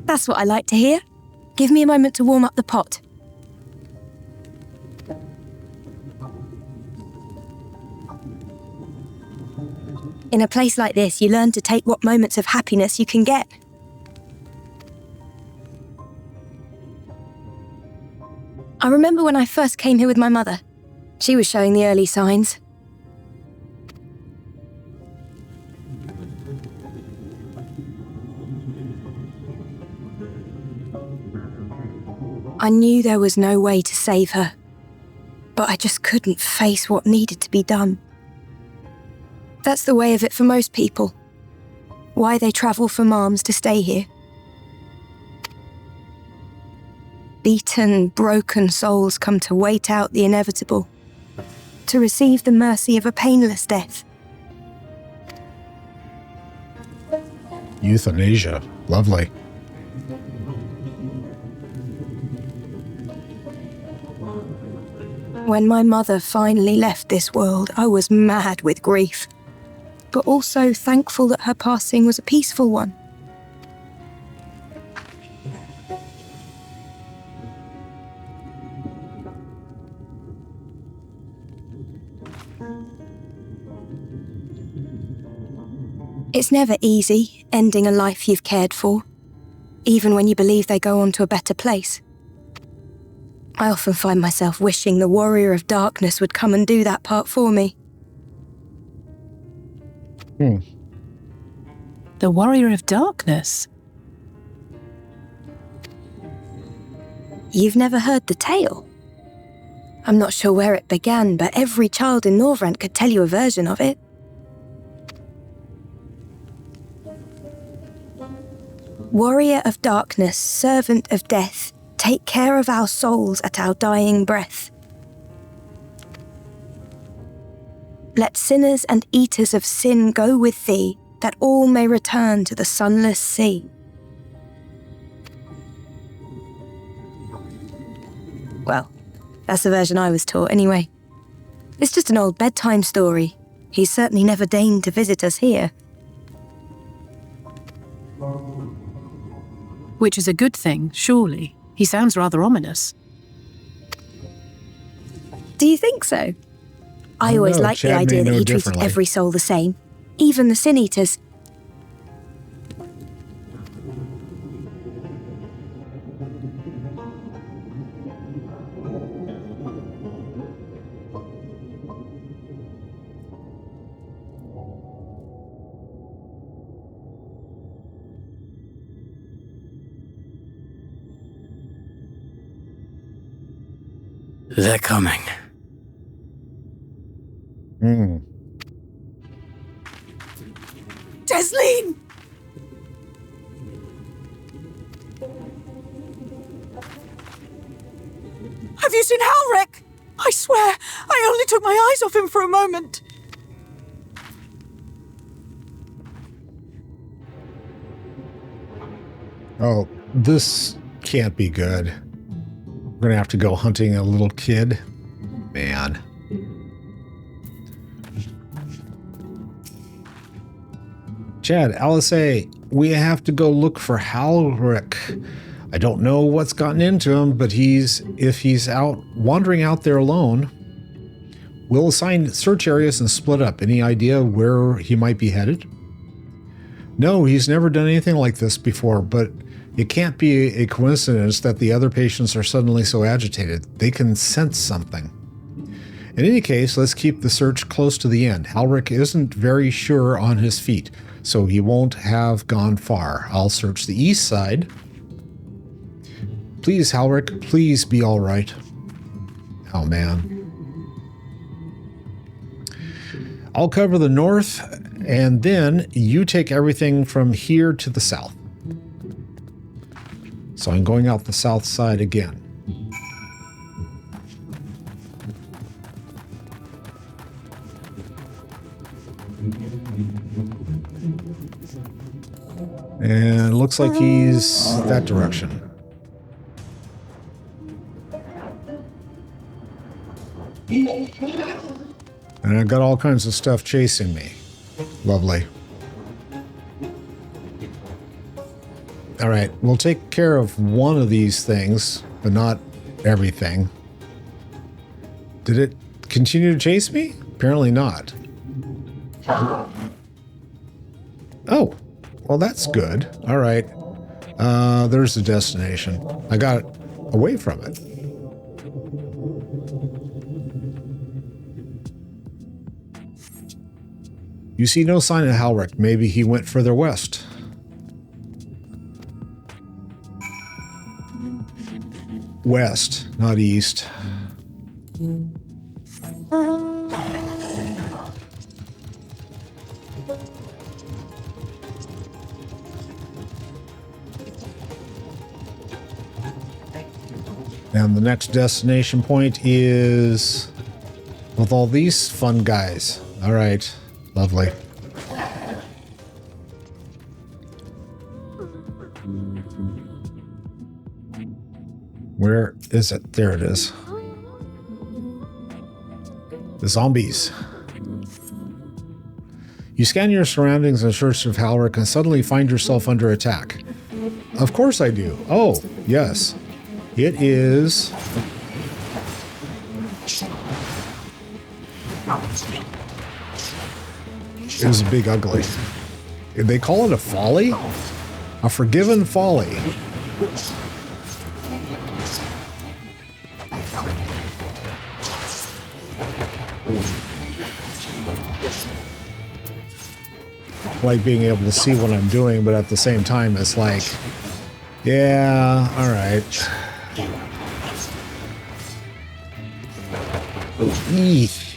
That's what I like to hear. Give me a moment to warm up the pot. In a place like this, you learn to take what moments of happiness you can get. I remember when I first came here with my mother. She was showing the early signs. I knew there was no way to save her, but I just couldn't face what needed to be done. That's the way of it for most people. Why they travel from arms to stay here. Beaten, broken souls come to wait out the inevitable, to receive the mercy of a painless death. Euthanasia. Lovely. When my mother finally left this world, I was mad with grief, but also thankful that her passing was a peaceful one. It's never easy, ending a life you've cared for, even when you believe they go on to a better place. I often find myself wishing the Warrior of Darkness would come and do that part for me. The Warrior of Darkness? You've never heard the tale? I'm not sure where it began, but every child in Norvrent could tell you a version of it. Warrior of Darkness, servant of death, take care of our souls at our dying breath. Let sinners and eaters of sin go with thee, that all may return to the sunless sea. Well, that's the version I was taught anyway. It's just an old bedtime story. He's certainly never deigned to visit us here. Which is a good thing, surely. He sounds rather ominous. Do you think so? I always liked the idea that he treated every soul the same, even the sin eaters. They're coming. Desleen! Have you seen Halric? I swear, I only took my eyes off him for a moment. Oh, this can't be good. We're gonna have to go hunting a little kid. Man. Chad, Alisaie, we have to go look for Halric. I don't know what's gotten into him, but if he's out wandering out there alone, we'll assign search areas and split up. Any idea where he might be headed? No, he's never done anything like this before, but it can't be a coincidence that the other patients are suddenly so agitated. They can sense something. In any case, let's keep the search close to the end. Halric isn't very sure on his feet, so he won't have gone far. I'll search the east side. Please, Halric, please be all right. Oh, man. I'll cover the north, and then you take everything from here to the south. So I'm going out the south side again. And it looks like he's that direction. And I've got all kinds of stuff chasing me. Lovely. All right, we'll take care of one of these things, but not everything. Did it continue to chase me? Apparently not. Oh, well, that's good. All right. There's the destination. I got away from it. You see no sign of Halric. Maybe he went further west. West, not east. And the next destination point is with all these fun guys. All right, lovely. Where is it? There it is. The zombies. You scan your surroundings in search of Halric and suddenly find yourself under attack. Of course I do. Oh, yes. It is... It was a big ugly. They call it a folly? A forgiven folly. Like being able to see what I'm doing, but at the same time, it's like, yeah, all right. Eesh.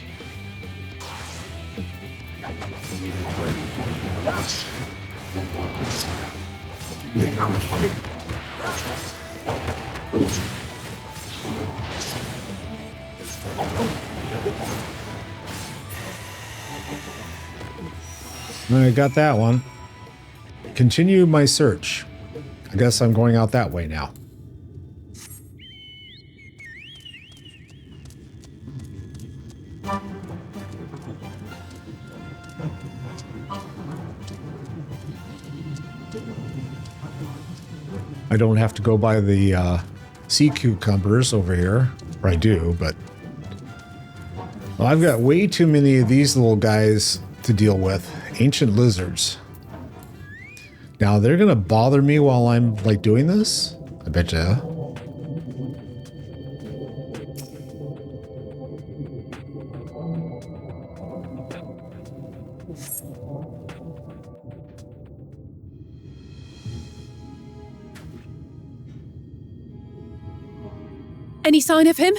I got that one. Continue my search. I guess I'm going out that way now. I don't have to go by the sea cucumbers over here. Or I do, but... Well, I've got way too many of these little guys to deal with. Ancient lizards. Now, they're gonna bother me while I'm, like, doing this? I betcha. Any sign of him?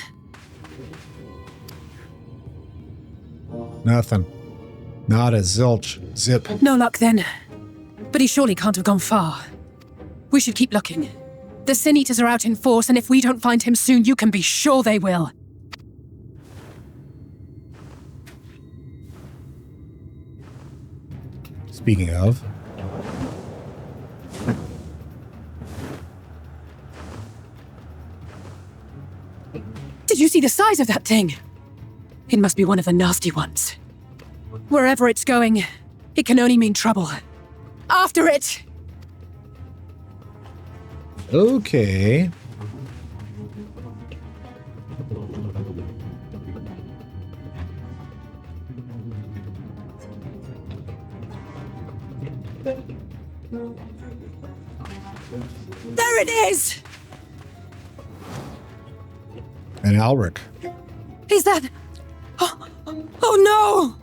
Nothing. Not a zilch. Zip. No luck then. But he surely can't have gone far. We should keep looking. The Sin Eaters are out in force, and if we don't find him soon, you can be sure they will. Speaking of... Did you see the size of that thing? It must be one of the nasty ones. Wherever it's going, it can only mean trouble. After it! Okay. There it is! And Alric. Is that... Oh no!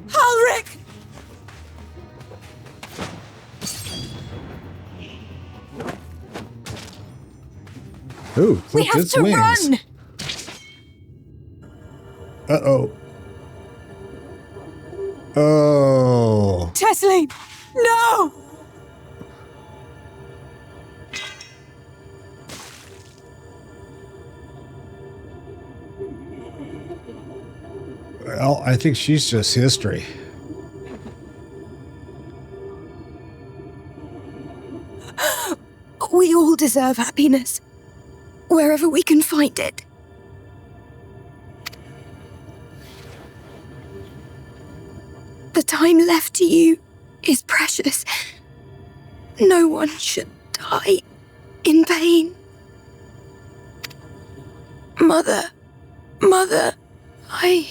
Alric! Ooh, We look, have its to wings. run! Uh-oh. Oh. Tessie! No! Well, I think she's just history. We all deserve happiness, wherever we can find it. The time left to you is precious. No one should die in pain. Mother, I...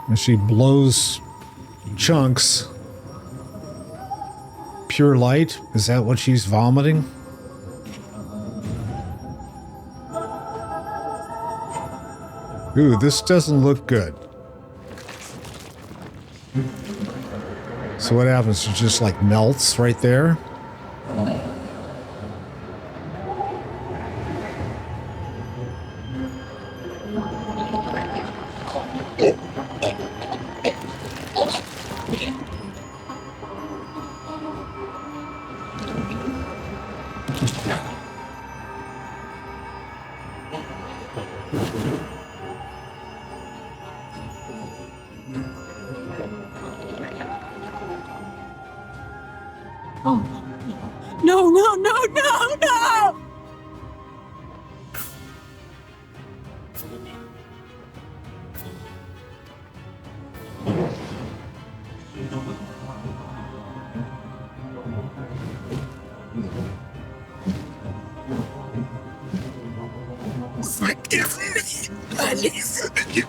And she blows chunks. Pure light? Is that what she's vomiting? Ooh, this doesn't look good. So what happens? It just like melts right there? No! Forgive me, Alisaie.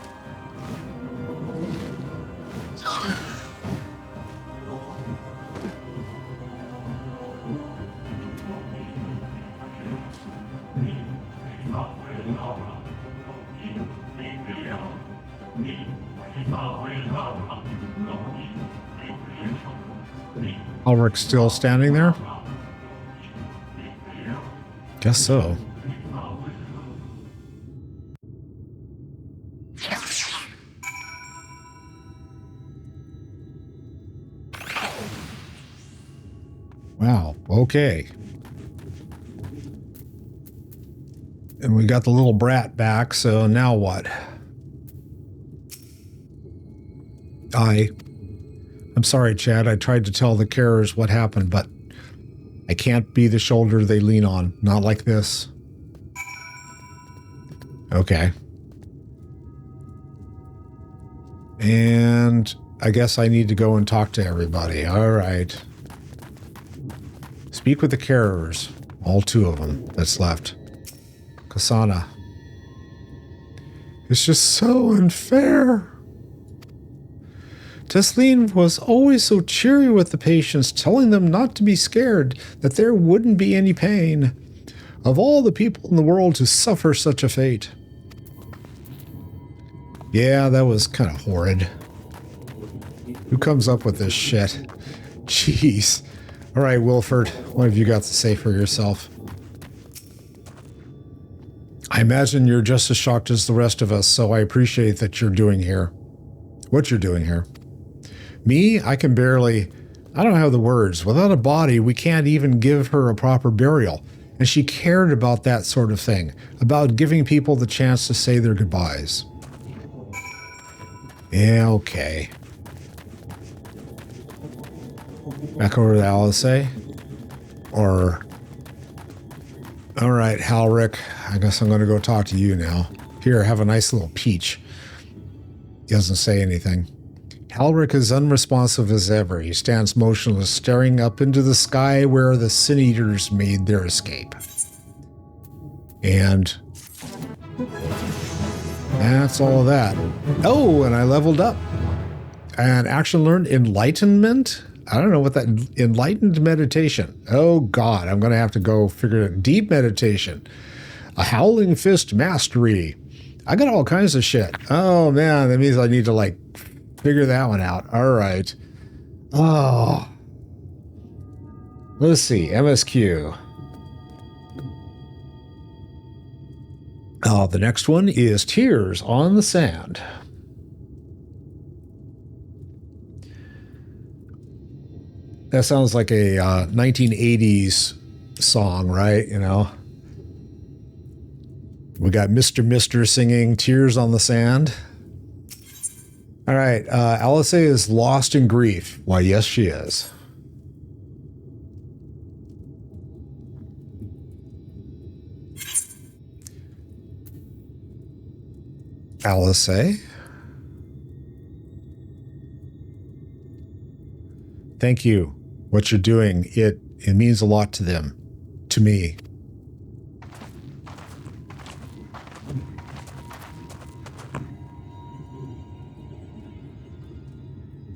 Ulrich's still standing there? Guess so. Wow, okay. And we got the little brat back, so now what? I'm sorry, Chad. I tried to tell the carers what happened, but I can't be the shoulder they lean on. Not like this. Okay. And I guess I need to go and talk to everybody. All right. Speak with the carers. All two of them that's left. Kasana. It's just so unfair. Tesleen was always so cheery with the patients, telling them not to be scared, that there wouldn't be any pain. Of all the people in the world to suffer such a fate. Yeah, that was kind of horrid. Who comes up with this shit? Jeez. All right, Wilford, what have you got to say for yourself? I imagine you're just as shocked as the rest of us, so I appreciate that you're doing here. What you're doing here. Me, I can barely... I don't have the words. Without a body, we can't even give her a proper burial. And she cared about that sort of thing. About giving people the chance to say their goodbyes. Yeah, okay. Back over to Alisaie. Or... Alright, Halric. I guess I'm going to go talk to you now. Here, have a nice little peach. He doesn't say anything. Halric is unresponsive as ever. He stands motionless, staring up into the sky where the Sin Eaters made their escape. And that's all of that. Oh, and I leveled up. And action learned enlightenment. I don't know what that... Enlightened meditation. Oh, God. I'm going to have to go figure it out. Deep meditation. A howling fist mastery. I got all kinds of shit. Oh, man. That means I need to, like, Figure that one out. All right. Oh. Let's see. MSQ. Oh, the next one is Tears on the Sand. That sounds like a 1980s song, right? You know? We got Mr. Mister singing Tears on the Sand. All right. Alisaie is lost in grief. Why, yes, she is. Alisaie. Thank you. What you're doing, it means a lot to them, to me.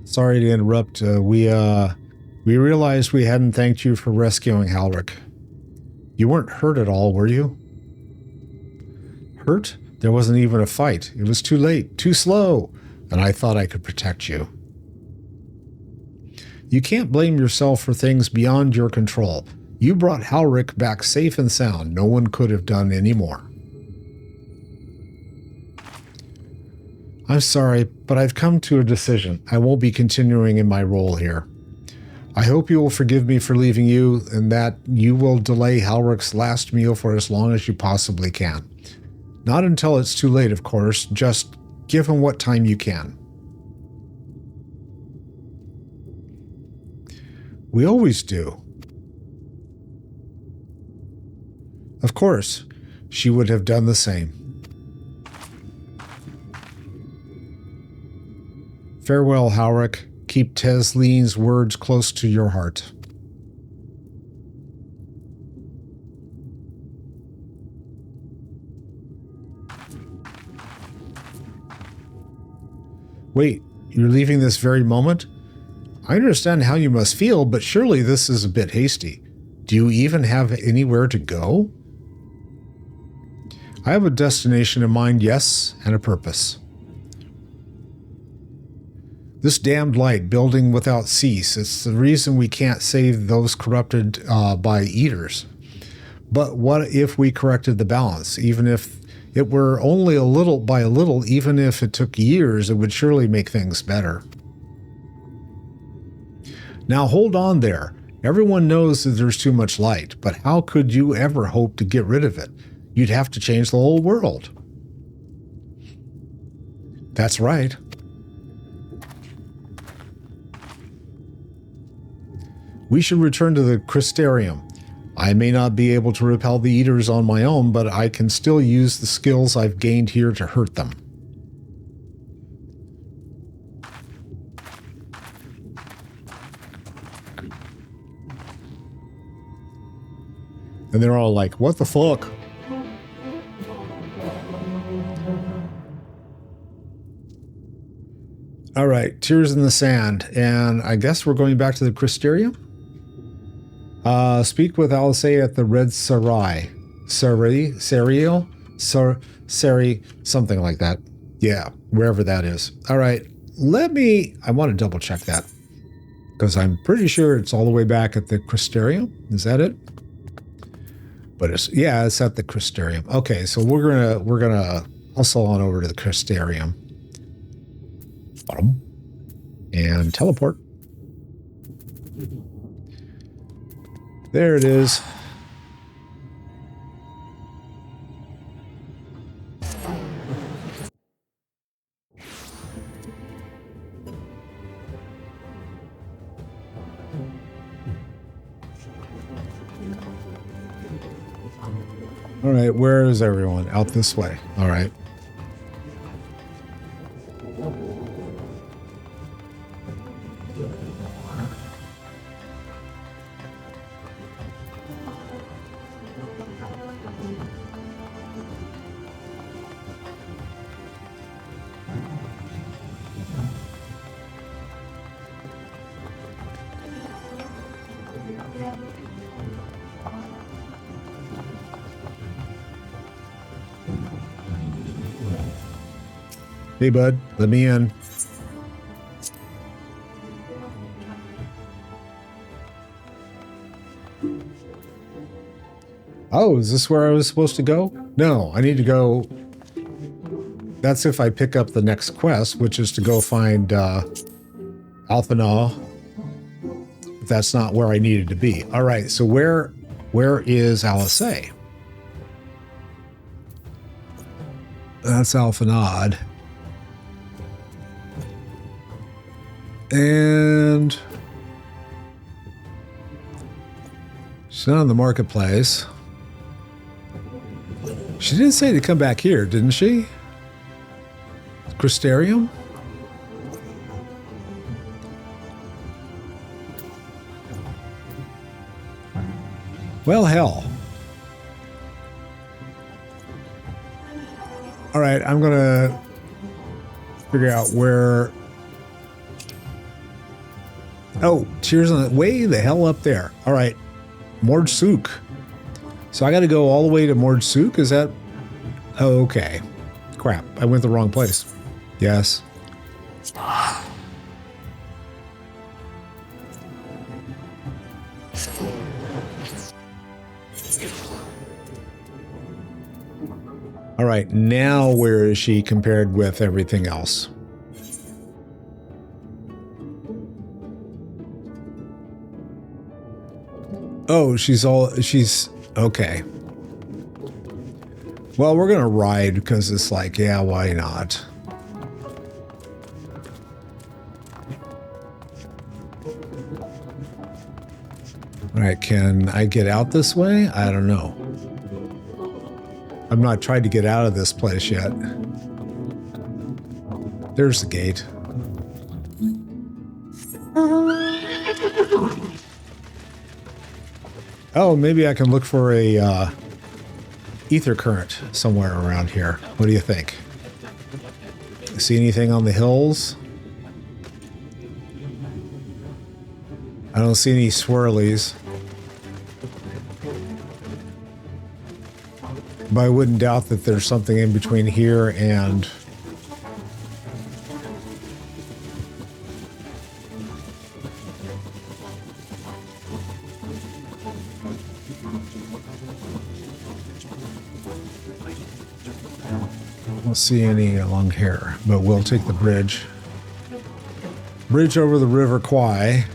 Sorry to interrupt. We realized we hadn't thanked you for rescuing Halric. You weren't hurt at all, were you? Hurt? There wasn't even a fight. It was too late, too slow, and I thought I could protect you. You can't blame yourself for things beyond your control. You brought Halric back safe and sound. No one could have done any more. I'm sorry, but I've come to a decision. I won't be continuing in my role here. I hope you will forgive me for leaving you and that you will delay Halric's last meal for as long as you possibly can. Not until it's too late, of course. Just give him what time you can. We always do. Of course, she would have done the same. Farewell, Halric. Keep Teslene's words close to your heart. Wait, you're leaving this very moment? I understand how you must feel, but surely this is a bit hasty. Do you even have anywhere to go? I have a destination in mind, yes, and a purpose. This damned light, building without cease, it's the reason we can't save those corrupted by eaters. But what if we corrected the balance? Even if it were only a little by a little, even if it took years, it would surely make things better. Now hold on there. Everyone knows that there's too much light, but how could you ever hope to get rid of it? You'd have to change the whole world. That's right. We should return to the Crystarium. I may not be able to repel the eaters on my own, but I can still use the skills I've gained here to hurt them. And they're all like, what the fuck? All right, Tears in the Sand. And I guess we're going back to the Crystarium? Speak with Alisaie at the Red Sarai. Sari, something like that. Yeah, wherever that is. All right, I want to double check that. Because I'm pretty sure it's all the way back at the Crystarium. Is that it? But it's at the Crystarium. Okay, so we're gonna hustle on over to the Crystarium. And teleport. There it is. All right, where is everyone? Out this way. All right. Hey, bud, let me in. Oh, is this where I was supposed to go? No, I need to go. That's if I pick up the next quest, which is to go find Alphinaud. That's not where I needed to be. All right, so where is Alisaie? That's Alphinaud. And she's not in the marketplace. She did say to come back here, didn't she? Crystarium? Well, hell. All right, I'm gonna figure out where. Oh, Tears on the way the hell up there. All right, Mordsuk. So I got to go all the way to Mordsuk. Is that? Oh, okay. Crap, I went the wrong place. Yes. All right, now where is she compared with everything else? Oh, she's okay. Well, we're gonna ride because it's like, yeah, why not? All right, can I get out this way? I don't know. I've not tried to get out of this place yet. There's the gate. Oh, maybe I can look for a ether current somewhere around here. What do you think? See anything on the hills? I don't see any swirlies. But I wouldn't doubt that there's something in between here and... I don't see any along here, but we'll take the bridge. Bridge over the River Kwai.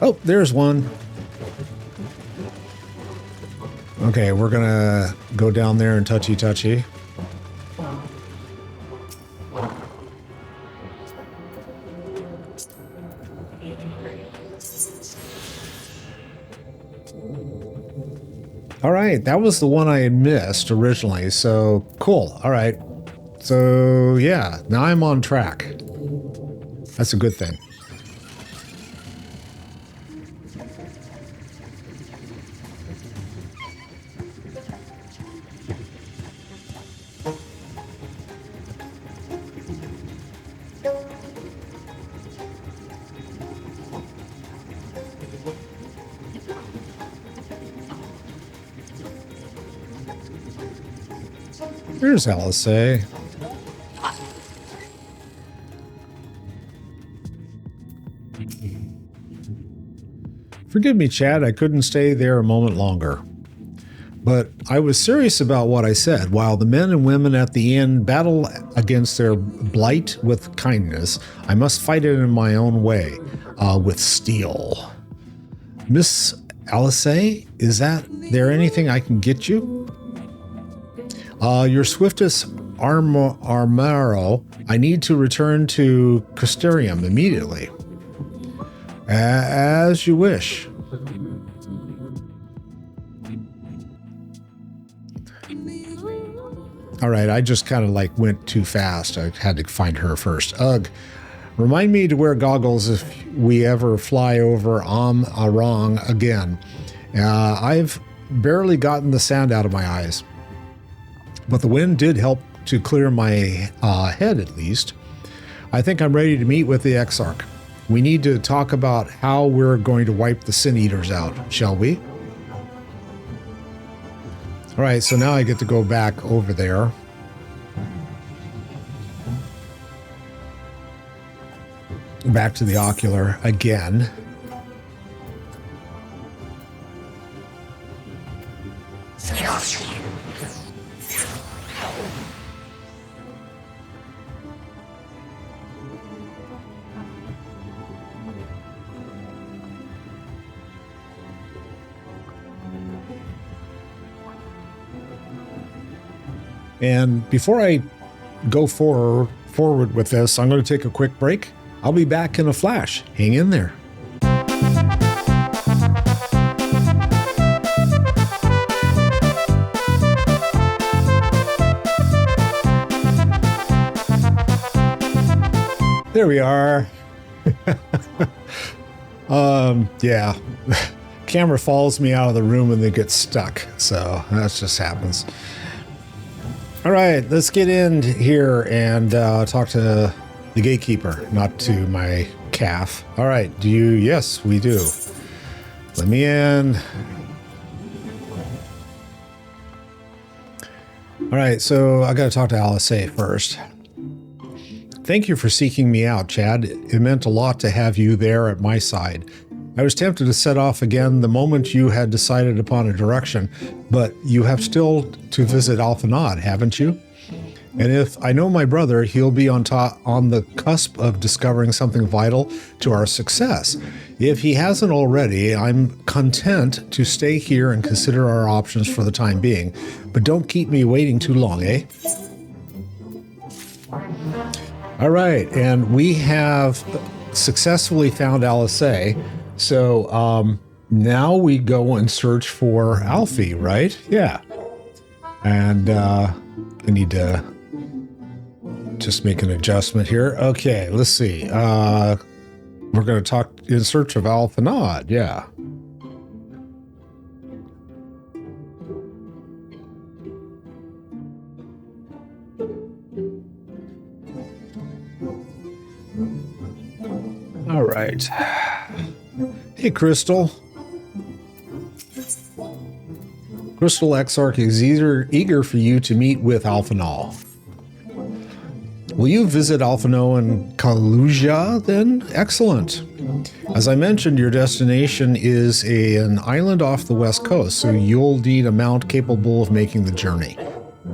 Oh, there's one. Okay, we're gonna go down there and touchy. All right, that was the one I had missed originally, so cool. All right, so yeah, now I'm on track. That's a good thing. There's Alisaie. Forgive me, Chad, I couldn't stay there a moment longer. But I was serious about what I said. While the men and women at the inn battle against their blight with kindness, I must fight it in my own way, with steel. Miss Alisaie, is there anything I can get you? Your swiftest armaro, I need to return to Crystarium immediately. As you wish. All right, I just kind of like went too fast. I had to find her first. Ugh. Remind me to wear goggles if we ever fly over Arang again. I've barely gotten the sand out of my eyes. But the wind did help to clear my head, at least. I think I'm ready to meet with the Exarch. We need to talk about how we're going to wipe the Sin Eaters out, shall we? All right, so now I get to go back over there. back to the ocular again. And before I go forward with this, I'm going to take a quick break. I'll be back in a flash. Hang in there. There we are. Yeah. Camera follows me out of the room and they get stuck. So that just happens. All right, let's get in here and talk to the gatekeeper, not to my calf. All right, do you? Yes, we do. Let me in. All right, so I got to talk to Alisaie first. Thank you for seeking me out, Chad. It meant a lot to have you there at my side. I was tempted to set off again the moment you had decided upon a direction, but you have still to visit Alphinaud, haven't you? And if I know my brother, he'll be on the cusp of discovering something vital to our success. If he hasn't already, I'm content to stay here and consider our options for the time being. But don't keep me waiting too long, eh? All right, and we have successfully found Alisaie. So now we go and search for Alfie, right? Yeah. And I need to just make an adjustment here. Okay, let's see. We're going to talk in Search of Alphinaud. Yeah. All right. Hey, Crystal. Crystal Exarch is eager for you to meet with Alphinaud. Will you visit Alphinaud and Kaluja then? Excellent. As I mentioned, your destination is an island off the west coast, so you'll need a mount capable of making the journey.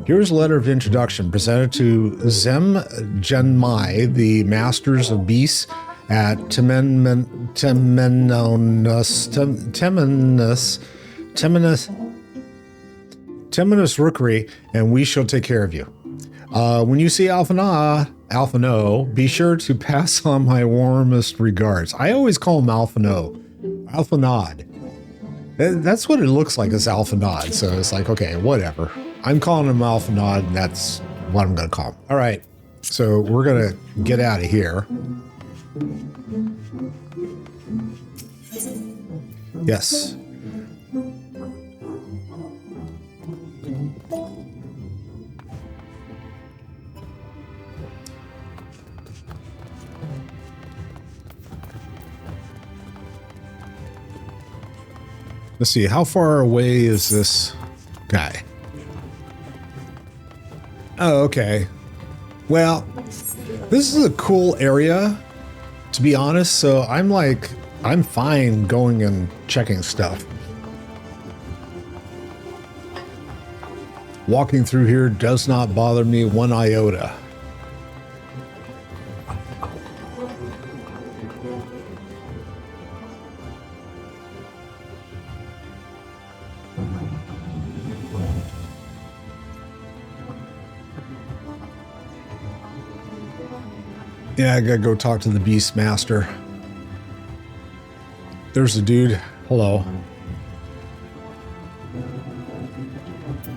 Here's a letter of introduction presented to Zem Genmai, the Masters of Beasts at Temenus Rookery, and we shall take care of you. When you see Alphinaud, be sure to pass on my warmest regards. I always call him Alphinaud. That's what it looks like, is Alphinaud. So it's like, okay, whatever. I'm calling him Alphinaud, and that's what I'm going to call him. All right, so we're going to get out of here. Yes. Let's see, how far away is this guy? Oh, okay. Well, this is a cool area, to be honest, so I'm fine going and checking stuff. Walking through here does not bother me one iota. Yeah, I gotta go talk to the Beast Master. There's the dude. Hello.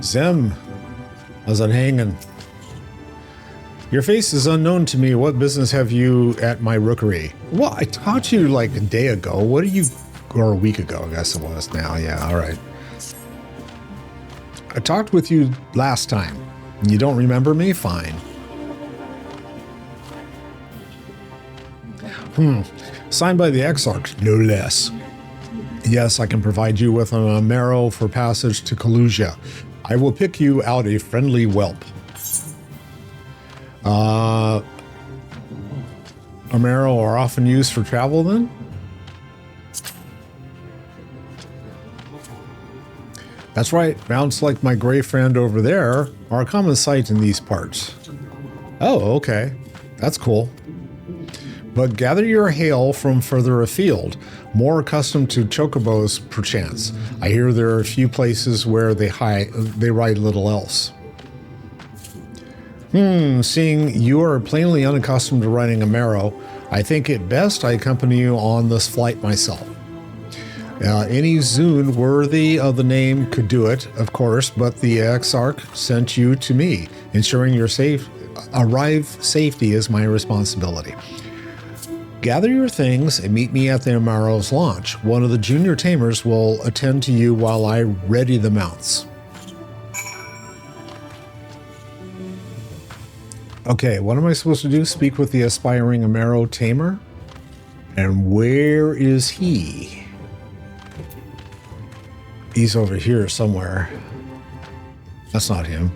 Zem. How's it hanging? Your face is unknown to me. What business have you at my rookery? Well, I talked to you like a day ago. What are you... Or a week ago, I guess it was now. Yeah, all right. I talked with you last time. You don't remember me? Fine. Signed by the Exarch, no less. Yes, I can provide you with a marrow for passage to Kaluja. I will pick you out a friendly whelp. All Amaro are often used for travel then? That's right, mounts like my gray friend over there are a common sight in these parts. Oh, okay. That's cool. But gather your hail from further afield, more accustomed to chocobos perchance. I hear there are a few places where they ride little else. Seeing you are plainly unaccustomed to riding Amaro, I think it best I accompany you on this flight myself. Any Zune worthy of the name could do it, of course, but the Exarch sent you to me, ensuring your safety is my responsibility. Gather your things and meet me at the Amaro's launch. One of the junior tamers will attend to you while I ready the mounts. Okay, what am I supposed to do? Speak with the aspiring Amaro tamer? And where is he? He's over here somewhere. That's not him.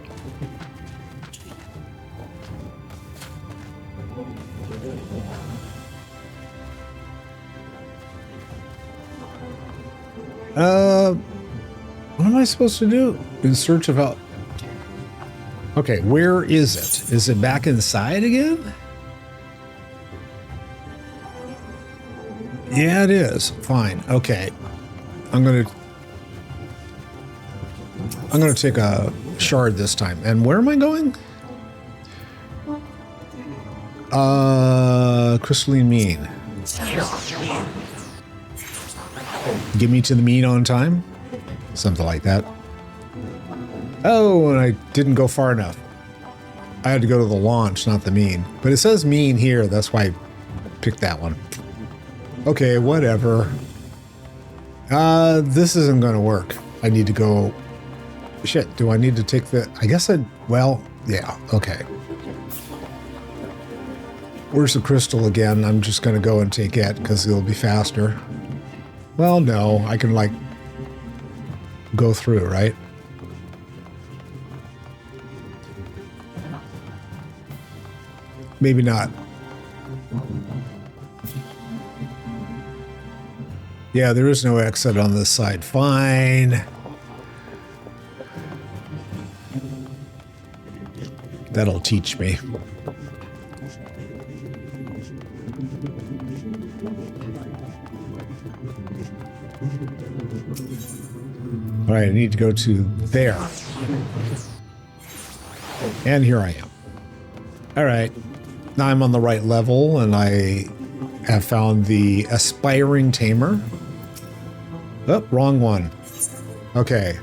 What am I supposed to do? In search of Alphinaud. Okay, where is it? Is it back inside again? Yeah, it is. Fine. Okay. I'm gonna take a shard this time. And where am I going? Crystalline Mean. Get me to the mean on time? Something like that. Oh, and I didn't go far enough. I had to go to the launch, not the mean. But it says mean here, that's why I picked that one. Okay, whatever. This isn't going to work. I need to go... Shit, do I need to take the... I guess well, yeah, okay. Where's the crystal again? I'm just going to go and take it because it'll be faster. Well, no, I can, like, go through, right? Maybe not. Yeah, there is no exit on this side. Fine. That'll teach me. All right, I need to go to there. And here I am. All right. Now I'm on the right level, and I have found the aspiring tamer. Oh, wrong one. Okay.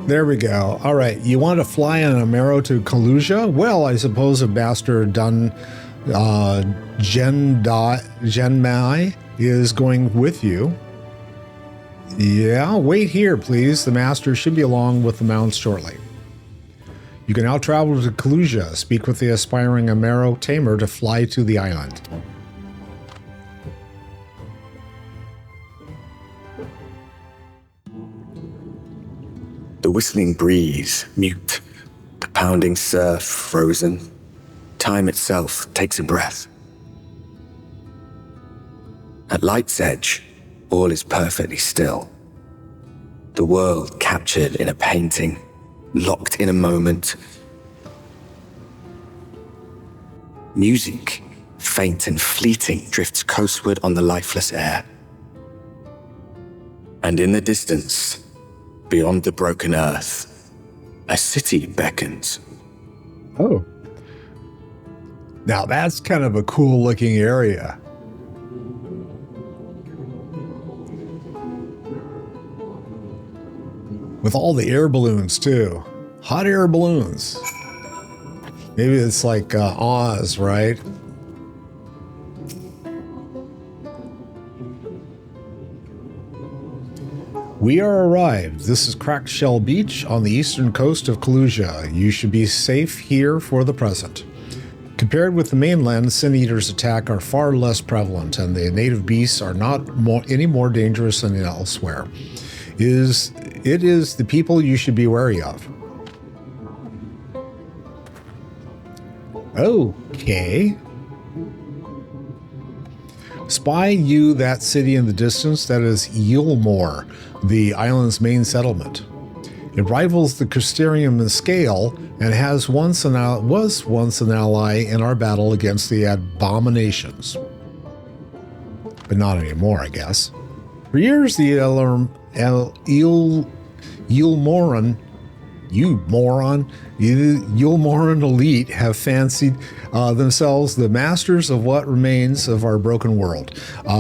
There we go. All right. You want to fly on Amaro to Kalusia? Well, I suppose a bastard done Genmai is going with you. Yeah, wait here, please. The master should be along with the mounts shortly. You can now travel to Kalusia. Speak with the aspiring Amaro tamer to fly to the island. The whistling breeze, mute. The pounding surf, frozen. Time itself takes a breath. At light's edge, all is perfectly still. The world captured in a painting, locked in a moment. Music, faint and fleeting, drifts coastward on the lifeless air. And in the distance, beyond the broken earth, a city beckons. Oh. Now that's kind of a cool looking area. With all the air balloons too. Hot air balloons. Maybe it's like Oz, right? We are arrived. This is Cracked Shell Beach on the eastern coast of Kalusia. You should be safe here for the present. Compared with the mainland, Sin Eater's attack are far less prevalent, and the native beasts are not any more dangerous than elsewhere. It is the people you should be wary of. Okay. Spy you that city in the distance. That is Yulmore, the island's main settlement. It rivals the Crystarium in scale and was once an ally in our battle against the Abominations. But not anymore, I guess. For years, the Yulmoran elite have fancied themselves the masters of what remains of our broken world.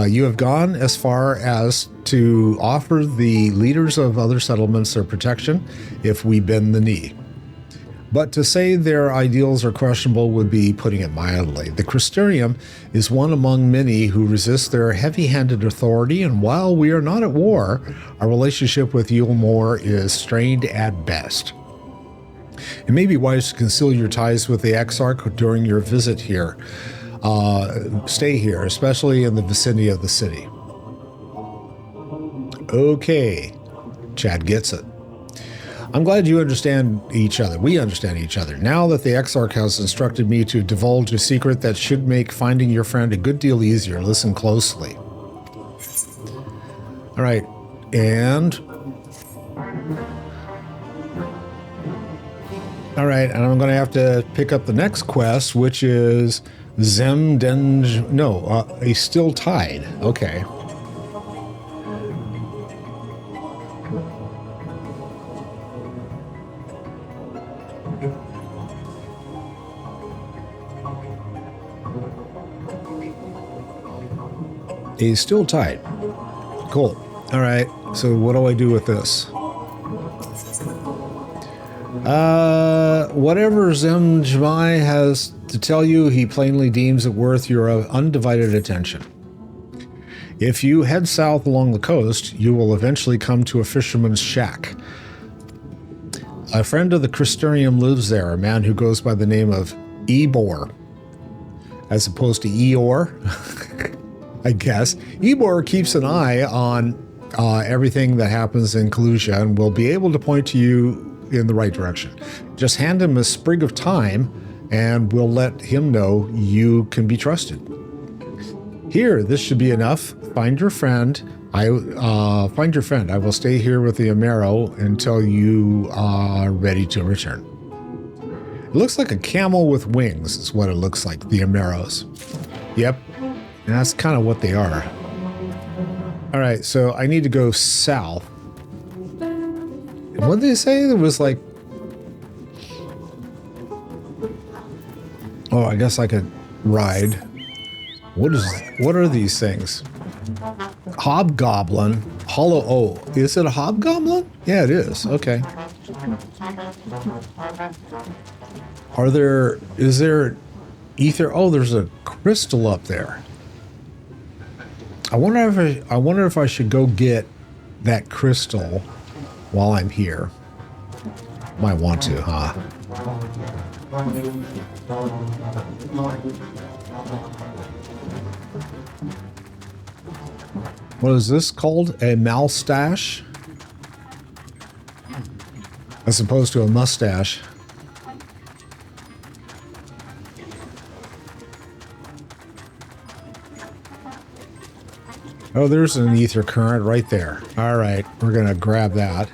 You have gone as far as to offer the leaders of other settlements their protection if we bend the knee. But to say their ideals are questionable would be putting it mildly. The Crystarium is one among many who resist their heavy-handed authority, and while we are not at war, our relationship with Yulmore is strained at best. It may be wise to conceal your ties with the Exarch during your visit here. Stay here, especially in the vicinity of the city. Okay, Chad gets it. I'm glad you understand each other. We understand each other. Now that the Exarch has instructed me to divulge a secret that should make finding your friend a good deal easier, listen closely. All right, and... All right, and I'm going to have to pick up the next quest, which is a Still Tide. Okay. A Still Tide. Cool. All right, so what do I do with this? Whatever Zemjmai has to tell you, he plainly deems it worth your undivided attention. If you head south along the coast, you will eventually come to a fisherman's shack. A friend of the Crystarium lives there, a man who goes by the name of Ebor, as opposed to Eeyore, I guess. Ebor keeps an eye on everything that happens in Kalusha and will be able to point to you in the right direction. Just hand him a sprig of thyme and we'll let him know you can be trusted. Here, this should be enough. Find your friend. I will stay here with the Amero until you are ready to return. It looks like a camel with wings is what it looks like, the Ameros. Yep, and that's kind of what they are. All right, so I need to go south. What did they say? There was like... Oh, I guess I could ride. What are these things? Hobgoblin. Hollow... Oh, is it a hobgoblin? Yeah, it is. Okay. Is there ether? Oh, there's a crystal up there. I wonder if I should go get that crystal while I'm here. Might want to, huh? What is this called? A moustache? As opposed to a mustache. Oh, there's an ether current right there. All right, we're gonna grab that.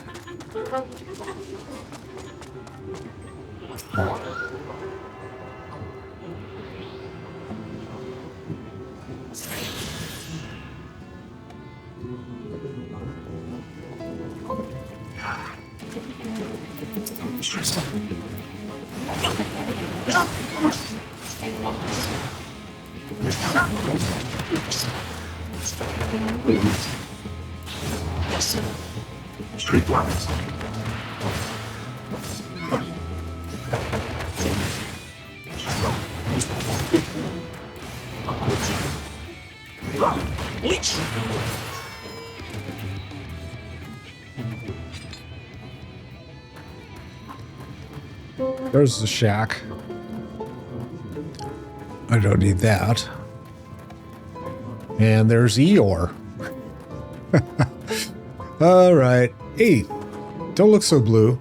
There's the shack. I don't need that. And there's Eeyore. All right. Hey, don't look so blue.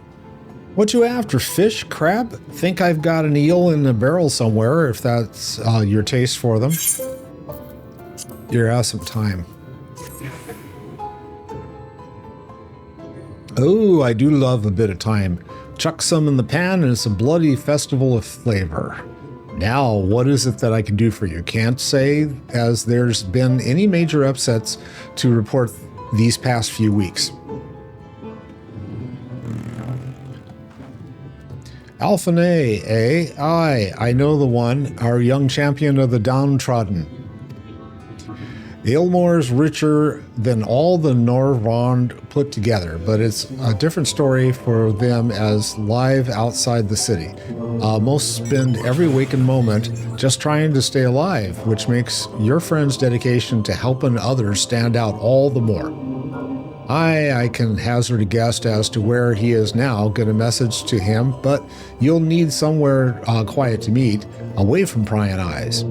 What you after? Fish? Crab? Think I've got an eel in a barrel somewhere, if that's your taste for them. You're out some time. Oh, I do love a bit of time. Chuck some in the pan and it's a bloody festival of flavor. Now, what is it that I can do for you? Can't say, as there's been any major upsets to report these past few weeks. Alphinaud, eh? Aye, I know the one, our young champion of the downtrodden. Aylmore's richer than all the Norvond put together, but it's a different story for them as live outside the city. Most spend every waking moment just trying to stay alive, which makes your friend's dedication to helping others stand out all the more. I can hazard a guess as to where he is now, get a message to him, but you'll need somewhere quiet to meet, away from prying eyes.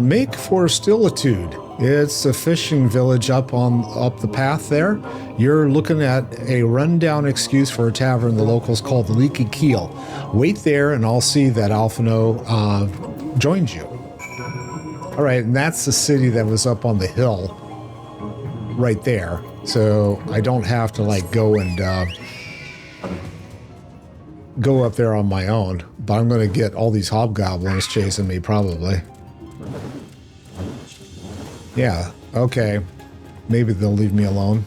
Make for Stillitude. It's a fishing village up the path there. You're looking at a rundown excuse for a tavern the locals call the Leaky Keel. Wait there and I'll see that Alphinaud joins you. All right, and that's the city that was up on the hill right there. So I don't have to like go up there on my own, but I'm going to get all these hobgoblins chasing me probably. Yeah, okay. Maybe they'll leave me alone.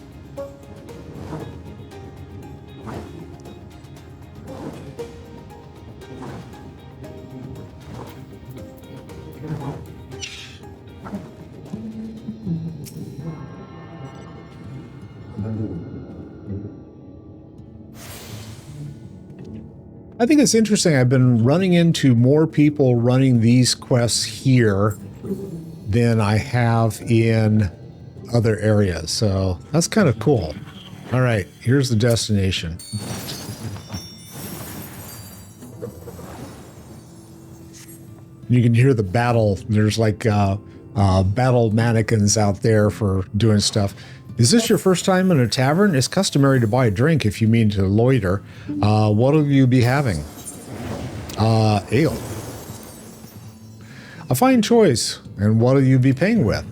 I think it's interesting. I've been running into more people running these quests here than I have in other areas. So that's kind of cool. All right, here's the destination. You can hear the battle. There's like battle mannequins out there for doing stuff. Is this your first time in a tavern? It's customary to buy a drink if you mean to loiter. What'll you be having? Ale. A fine choice. And what'll you be paying with?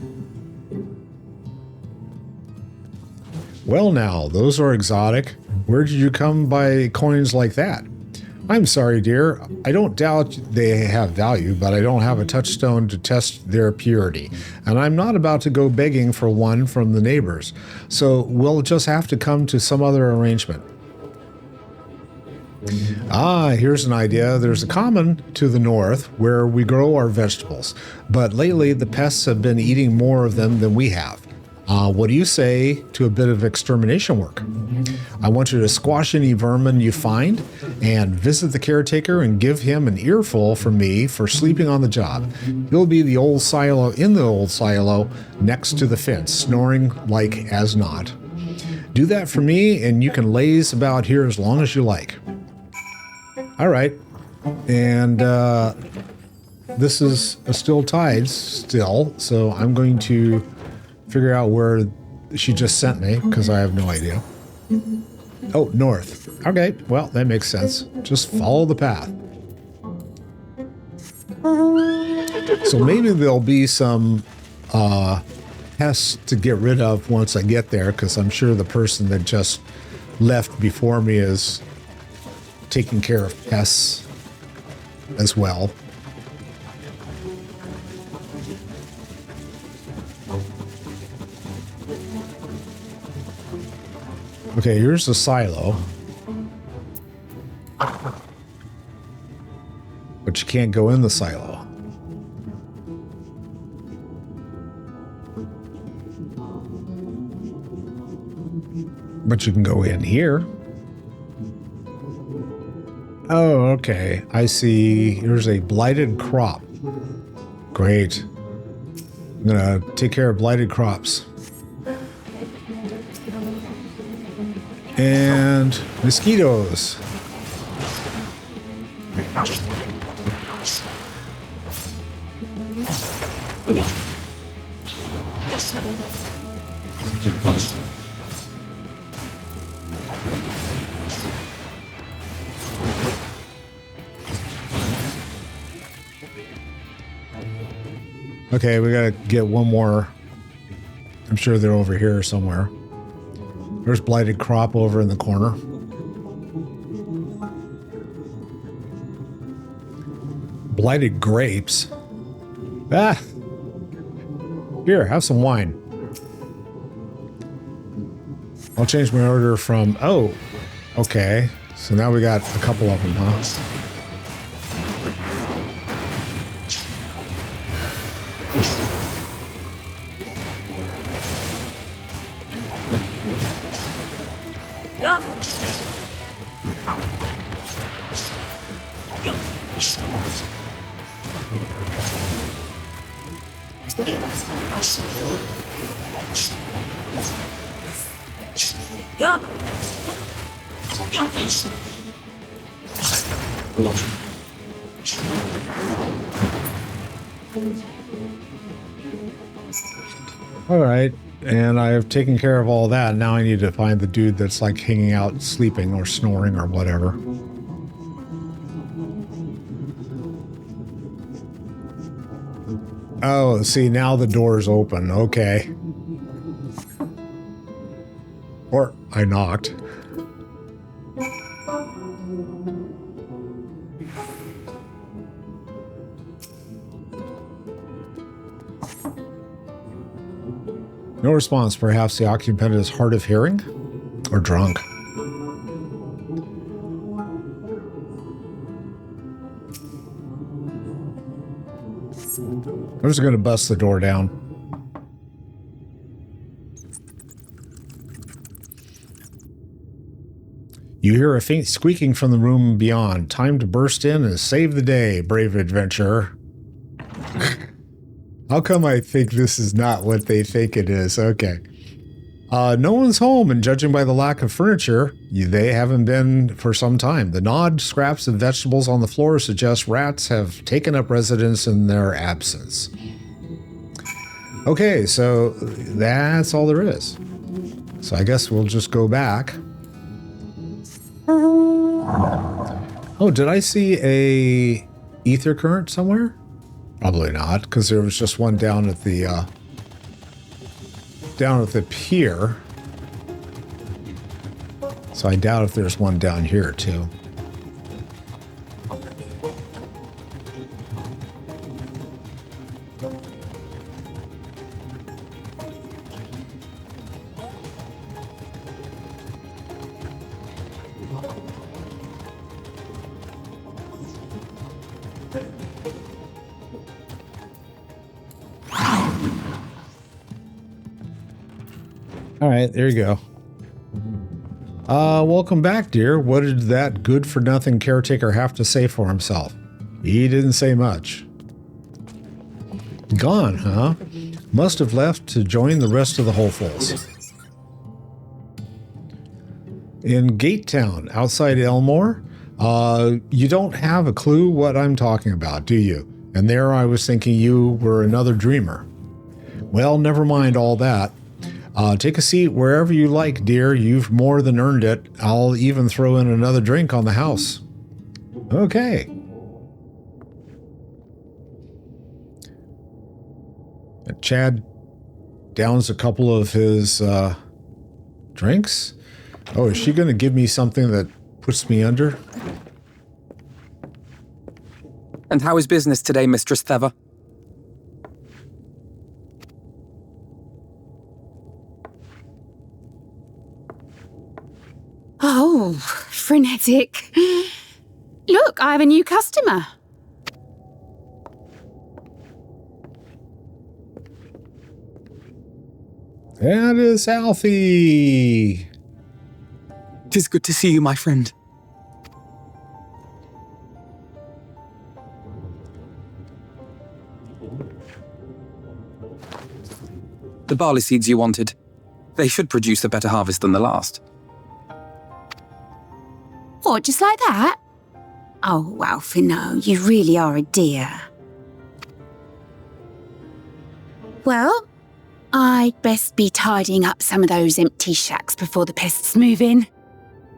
Well now, those are exotic. Where did you come by coins like that? I'm sorry, dear. I don't doubt they have value, but I don't have a touchstone to test their purity. And I'm not about to go begging for one from the neighbors. So we'll just have to come to some other arrangement. Ah, here's an idea. There's a common to the north where we grow our vegetables, but lately the pests have been eating more of them than we have. What do you say to a bit of extermination work? I want you to squash any vermin you find and visit the caretaker and give him an earful from me for sleeping on the job. He'll be the old silo in the old silo next to the fence, snoring like as not. Do that for me and you can laze about here as long as you like. All right, and this is a still tides still, so I'm going to figure out where she just sent me because I have no idea. Oh, north. Okay, well, that makes sense. Just follow the path. So maybe there'll be some pests to get rid of once I get there, because I'm sure the person that just left before me is taking care of pests as well. Okay, here's the silo. But you can't go in the silo. But you can go in here. Oh, okay. I see. Here's a blighted crop. Great. I'm gonna take care of blighted crops. And mosquitoes. Okay, we gotta get one more. I'm sure they're over here somewhere. There's blighted crop over in the corner. Blighted grapes. Ah! Here, have some wine. I'll change my order from... Oh, okay. So now we got a couple of them, huh? All right, and I've taken care of all that. Now I need to find the dude that's like hanging out, sleeping or snoring or whatever. Oh, see, now the door's open. Okay. Or I knocked. No response. Perhaps the occupant is hard of hearing or drunk. I'm just going to bust the door down. You hear a faint squeaking from the room beyond. Time to burst in and save the day, brave adventurer. How come I think this is not what they think it is? Okay. No one's home, and judging by the lack of furniture, they haven't been for some time. The gnawed scraps of vegetables on the floor suggest rats have taken up residence in their absence. Okay, so that's all there is. So I guess we'll just go back. Oh, did I see a ether current somewhere? Probably not, because there was just one down at the pier. So I doubt if there's one down here too. All right, there you go. Welcome back, dear. What did that good-for-nothing caretaker have to say for himself? He didn't say much. Gone, huh? Must have left to join the rest of the hopefuls. In Gate Town, outside Elmore, you don't have a clue what I'm talking about, do you? And there I was thinking you were another dreamer. Well, never mind all that. Take a seat wherever you like, dear. You've more than earned it. I'll even throw in another drink on the house. Okay. Chad downs a couple of his drinks. Oh, is she going to give me something that puts me under? And how is business today, Mistress Thever? Oh, frenetic. Look, I have a new customer. That is Alfie. 'Tis good to see you, my friend. The barley seeds you wanted. They should produce a better harvest than the last. What, just like that? Oh, Alphinaud, you really are a dear. Well, I'd best be tidying up some of those empty shacks before the pests move in.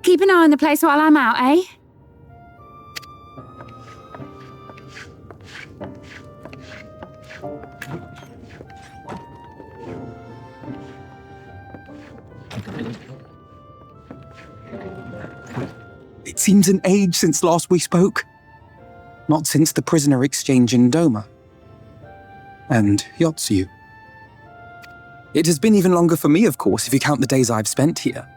Keep an eye on the place while I'm out, eh? It seems an age since last we spoke. Not since the prisoner exchange in Doma. And Yotsu. It has been even longer for me, of course, if you count the days I've spent here.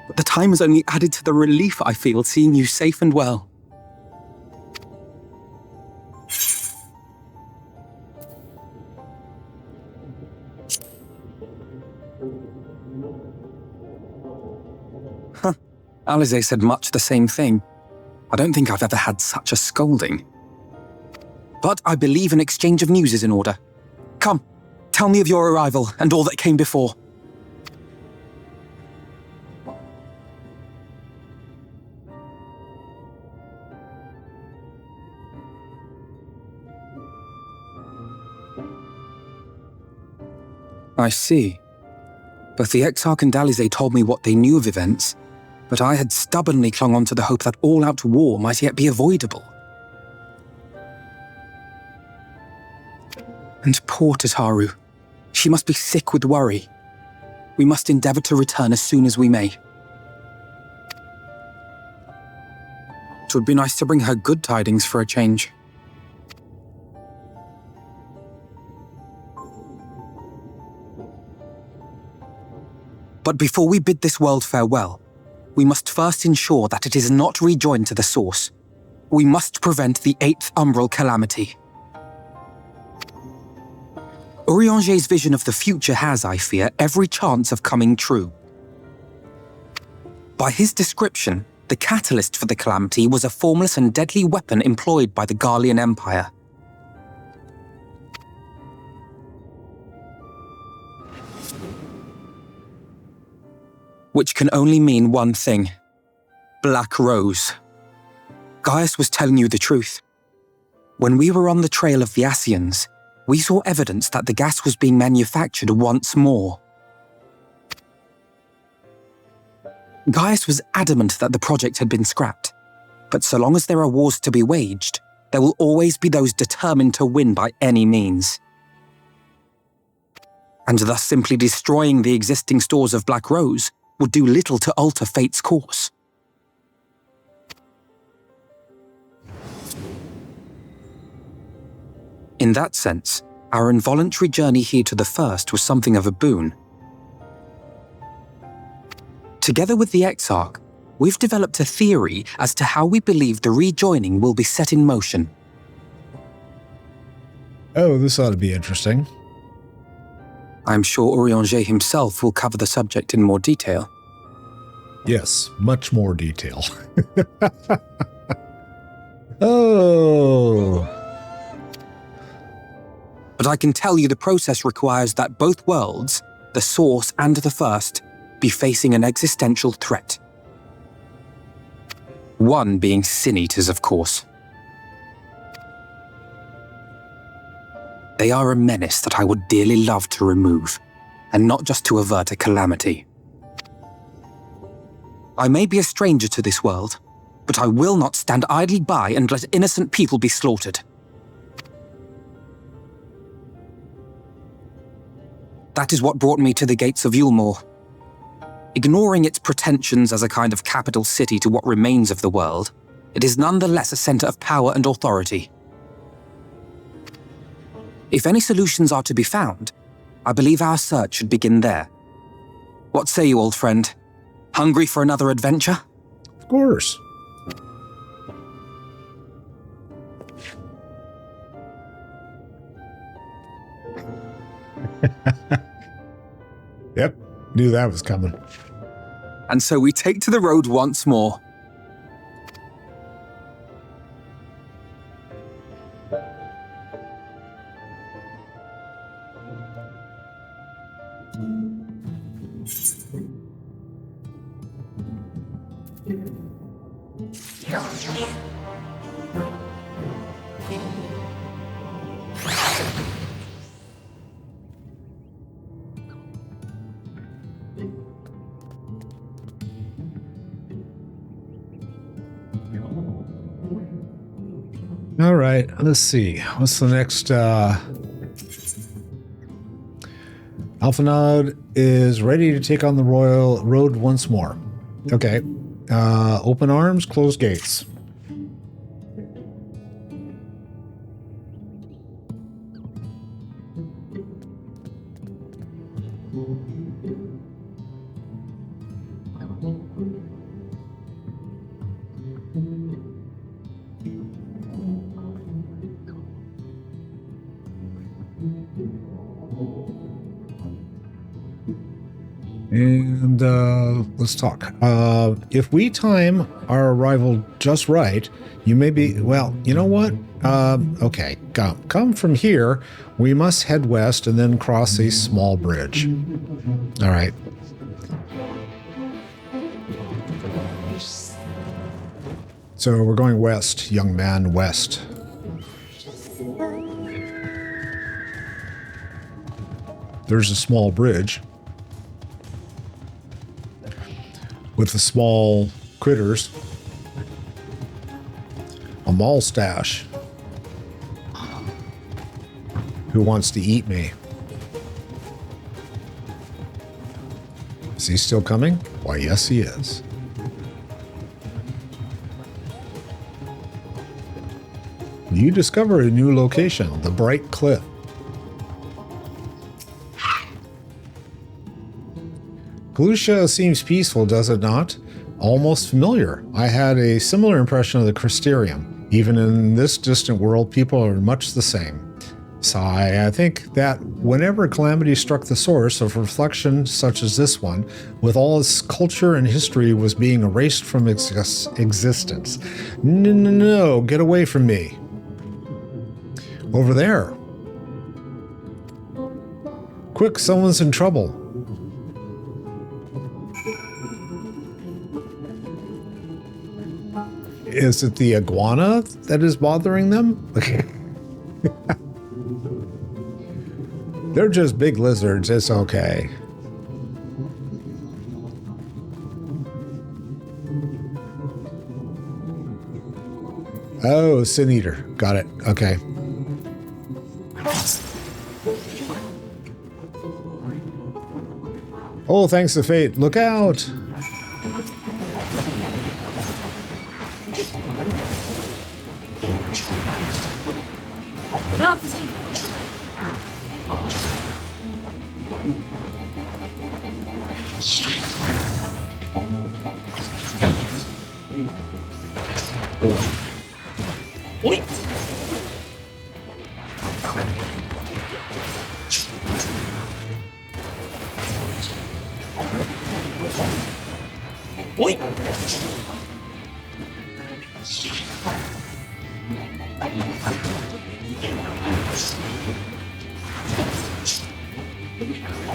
But the time has only added to the relief I feel seeing you safe and well. Alisaie said much the same thing. I don't think I've ever had such a scolding. But I believe an exchange of news is in order. Come, tell me of your arrival and all that came before. I see. Both the Exarch and Alisaie told me what they knew of events, but I had stubbornly clung on to the hope that all-out war might yet be avoidable. And poor Tataru. She must be sick with worry. We must endeavour to return as soon as we may. It would be nice to bring her good tidings for a change. But before we bid this world farewell, we must first ensure that it is not rejoined to the source. We must prevent the 8th Umbral calamity. Urianger's vision of the future has, I fear, every chance of coming true. By his description, the catalyst for the calamity was a formless and deadly weapon employed by the Garlean Empire. Which can only mean one thing. Black Rose. Gaius was telling you the truth. When we were on the trail of the Asians, we saw evidence that the gas was being manufactured once more. Gaius was adamant that the project had been scrapped, but so long as there are wars to be waged, there will always be those determined to win by any means. And thus simply destroying the existing stores of Black Rose would do little to alter fate's course. In that sense, our involuntary journey here to the First was something of a boon. Together with the Exarch, we've developed a theory as to how we believe the rejoining will be set in motion. Oh, this ought to be interesting. I'm sure Urianger himself will cover the subject in more detail. Yes, much more detail. Oh. But I can tell you the process requires that both worlds, the Source and the First, be facing an existential threat. One being Sin-Eaters, of course. They are a menace that I would dearly love to remove, and not just to avert a calamity. I may be a stranger to this world, but I will not stand idly by and let innocent people be slaughtered. That is what brought me to the gates of Yulmore. Ignoring its pretensions as a kind of capital city to what remains of the world, it is nonetheless a center of power and authority. If any solutions are to be found, I believe our search should begin there. What say you, old friend? Hungry for another adventure? Of course. Yep, knew that was coming. And so we take to the road once more. All right, let's see. What's the next? Alphinaud is ready to take on the royal road once more. Okay. Open arms, closed gates. And let's talk. If we time our arrival just right, you may be, well, you know what? Okay, come from here. We must head west and then cross a small bridge. All right. So we're going west, young man, west. There's a small bridge with the small critters. A mall stash who wants to eat me. Is he still coming? Why, yes, he is. You discover a new location, the Bright Cliff. Galusha seems peaceful, does it not? Almost familiar. I had a similar impression of the Crystarium. Even in this distant world, people are much the same. Sigh, I think that whenever calamity struck the source of reflection such as this one, with all its culture and history, was being erased from existence. No, get away from me. Over there. Quick, someone's in trouble. Is it the iguana that is bothering them? They're just big lizards. It's okay. Oh, Sin Eater. Got it. Okay. Oh, thanks to fate. Look out.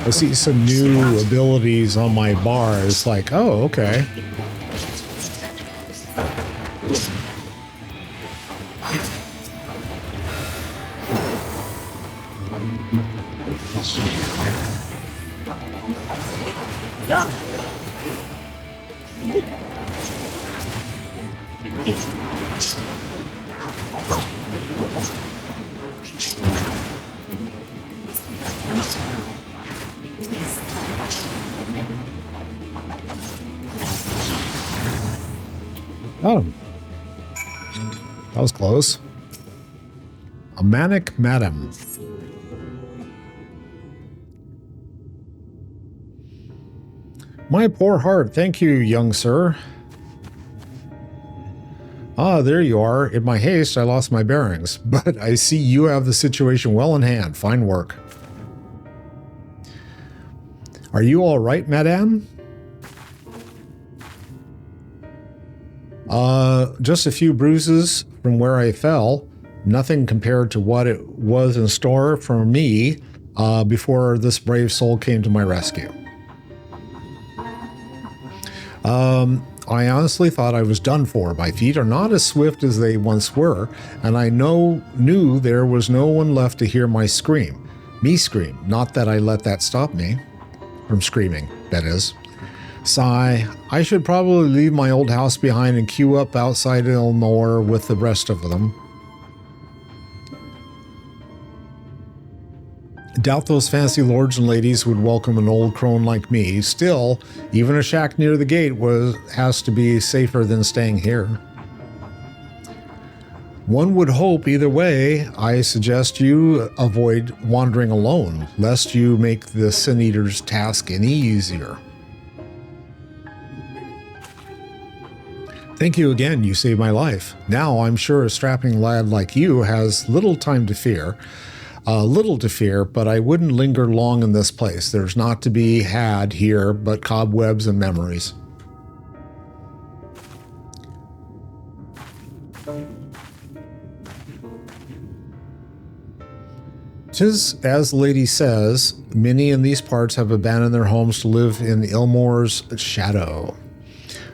I see some new abilities on my bar. It's like, oh, okay. Oh, that was close. A manic madam. My poor heart, thank you, young sir. Ah, there you are. In my haste, I lost my bearings, but I see you have the situation well in hand. Fine work. Are you all right, madame? Just a few bruises from where I fell. Nothing compared to what it was in store for me before this brave soul came to my rescue. I honestly thought I was done for. My feet are not as swift as they once were, and I knew there was no one left to hear my scream. Me scream. Not that I let that stop me from screaming, that is. Sigh, I should probably leave my old house behind and queue up outside Elmore with the rest of them. Doubt those fancy lords and ladies would welcome an old crone like me. Still, even a shack near the gate has to be safer than staying here. One would hope either way. I suggest you avoid wandering alone, lest you make the Sin Eater's task any easier. Thank you again, you saved my life. Now I'm sure a strapping lad like you has little to fear, but I wouldn't linger long in this place. There's not to be had here but cobwebs and memories. "'Tis as the lady says, many in these parts have abandoned their homes to live in Ilmore's shadow.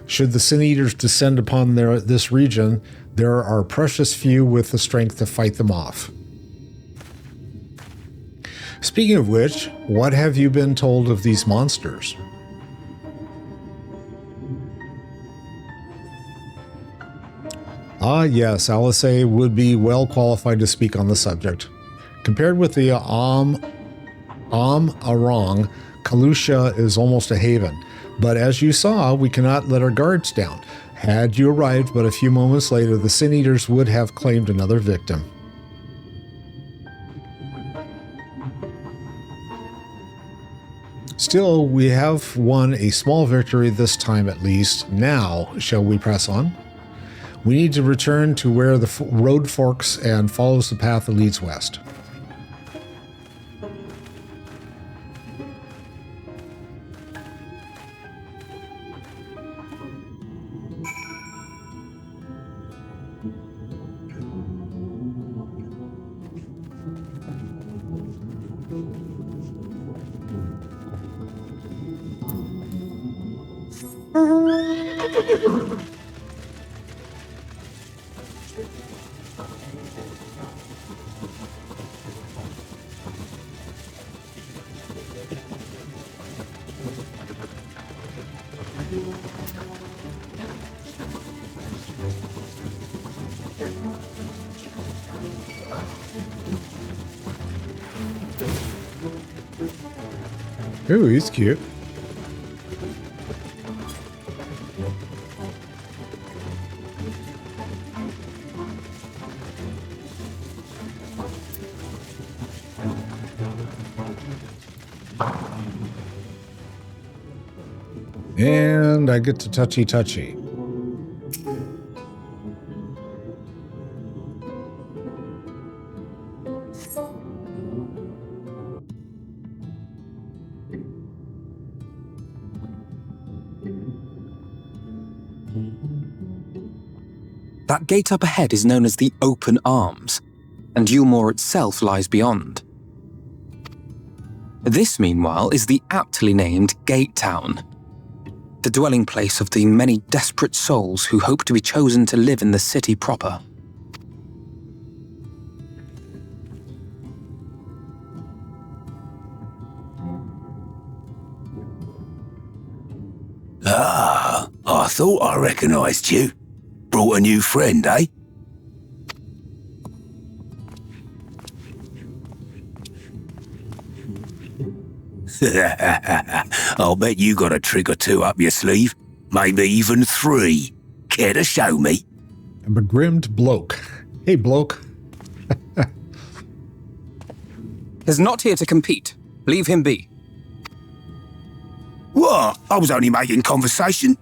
Should the Sin Eaters descend upon this region, there are precious few with the strength to fight them off. Speaking of which, what have you been told of these monsters?" Ah, yes, Alisaie would be well qualified to speak on the subject. Compared with the Arang, Kalusha is almost a haven. But as you saw, we cannot let our guards down. Had you arrived but a few moments later, the Sin Eaters would have claimed another victim. Still, we have won a small victory this time at least. Now, shall we press on? We need to return to where the road forks and follows the path that leads west. Ooh, he's cute. And I get to touchy. That gate up ahead is known as the Open Arms, and Ulmore itself lies beyond. This, meanwhile, is the aptly named Gate Town, the dwelling place of the many desperate souls who hope to be chosen to live in the city proper. Ah, I thought I recognised you. Brought a new friend, eh? I'll bet you got a trick or two up your sleeve. Maybe even 3. Care to show me? A begrimed bloke. Hey, bloke. He's not here to compete. Leave him be. What? I was only making conversation.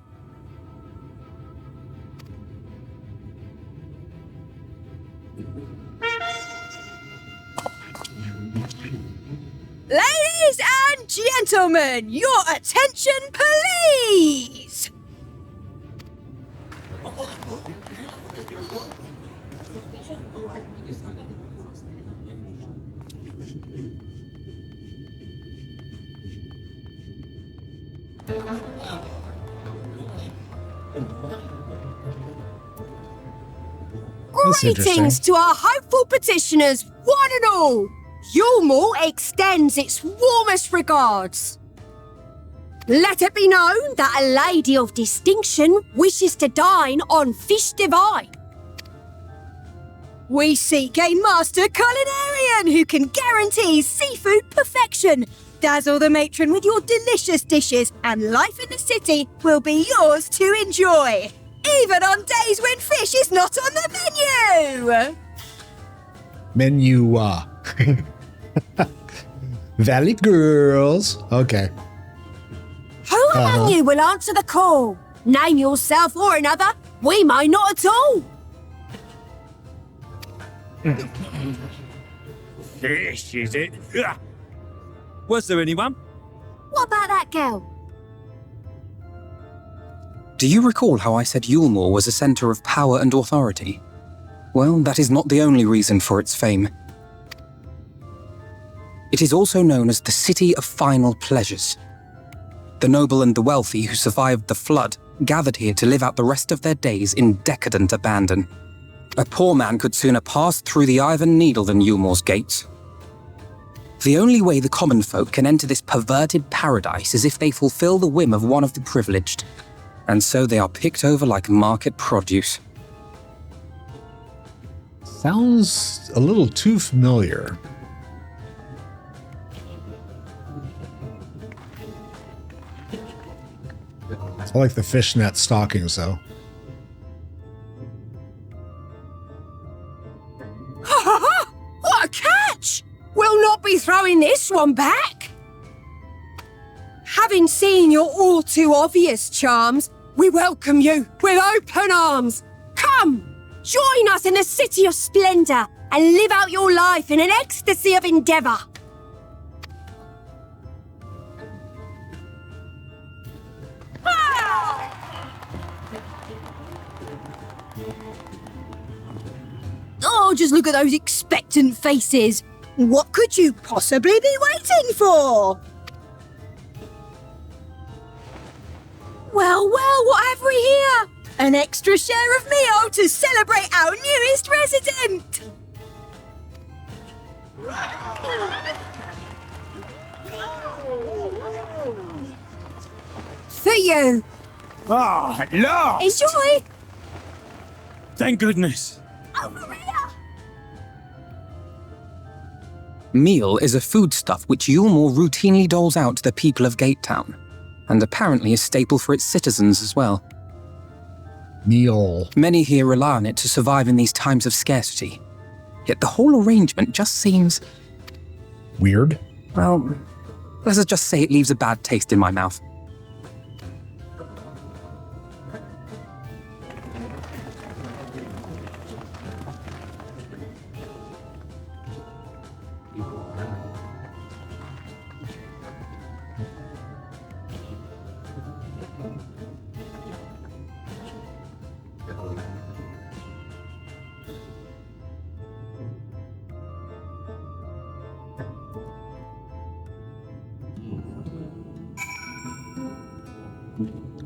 Ladies and gentlemen, your attention, please! Greetings to our hopeful petitioners, one and all! Ulmore extends its warmest regards. Let it be known that a lady of distinction wishes to dine on fish divine. We seek a master culinarian who can guarantee seafood perfection. Dazzle the matron with your delicious dishes, and life in the city will be yours to enjoy, even on days when fish is not on the menu. Valley Girls. Okay. Who among you will answer the call? Name yourself or another. We might not at all. Fish, is it? Was there anyone? What about that girl? Do you recall how I said Yulmore was a center of power and authority? Well, that is not the only reason for its fame. It is also known as the City of Final Pleasures. The noble and the wealthy who survived the flood gathered here to live out the rest of their days in decadent abandon. A poor man could sooner pass through the Iron Needle than Yulmore's gates. The only way the common folk can enter this perverted paradise is if they fulfill the whim of one of the privileged, and so they are picked over like market produce. Sounds a little too familiar. I like the fishnet stockings, though. What a catch! We'll not be throwing this one back. Having seen your all too obvious charms, we welcome you with open arms. Come, join us in the city of splendor and live out your life in an ecstasy of endeavor. Oh, just look at those expectant faces. What could you possibly be waiting for? Well, what have we here? An extra share of meal to celebrate our newest resident. For you. Ah, at last! Enjoy. Thank goodness. Over here. Meal is a foodstuff which Yulmore routinely doles out to the people of Gatetown, and apparently a staple for its citizens as well. Meal. Many here rely on it to survive in these times of scarcity. Yet the whole arrangement just seems... weird. Well, let's just say it leaves a bad taste in my mouth.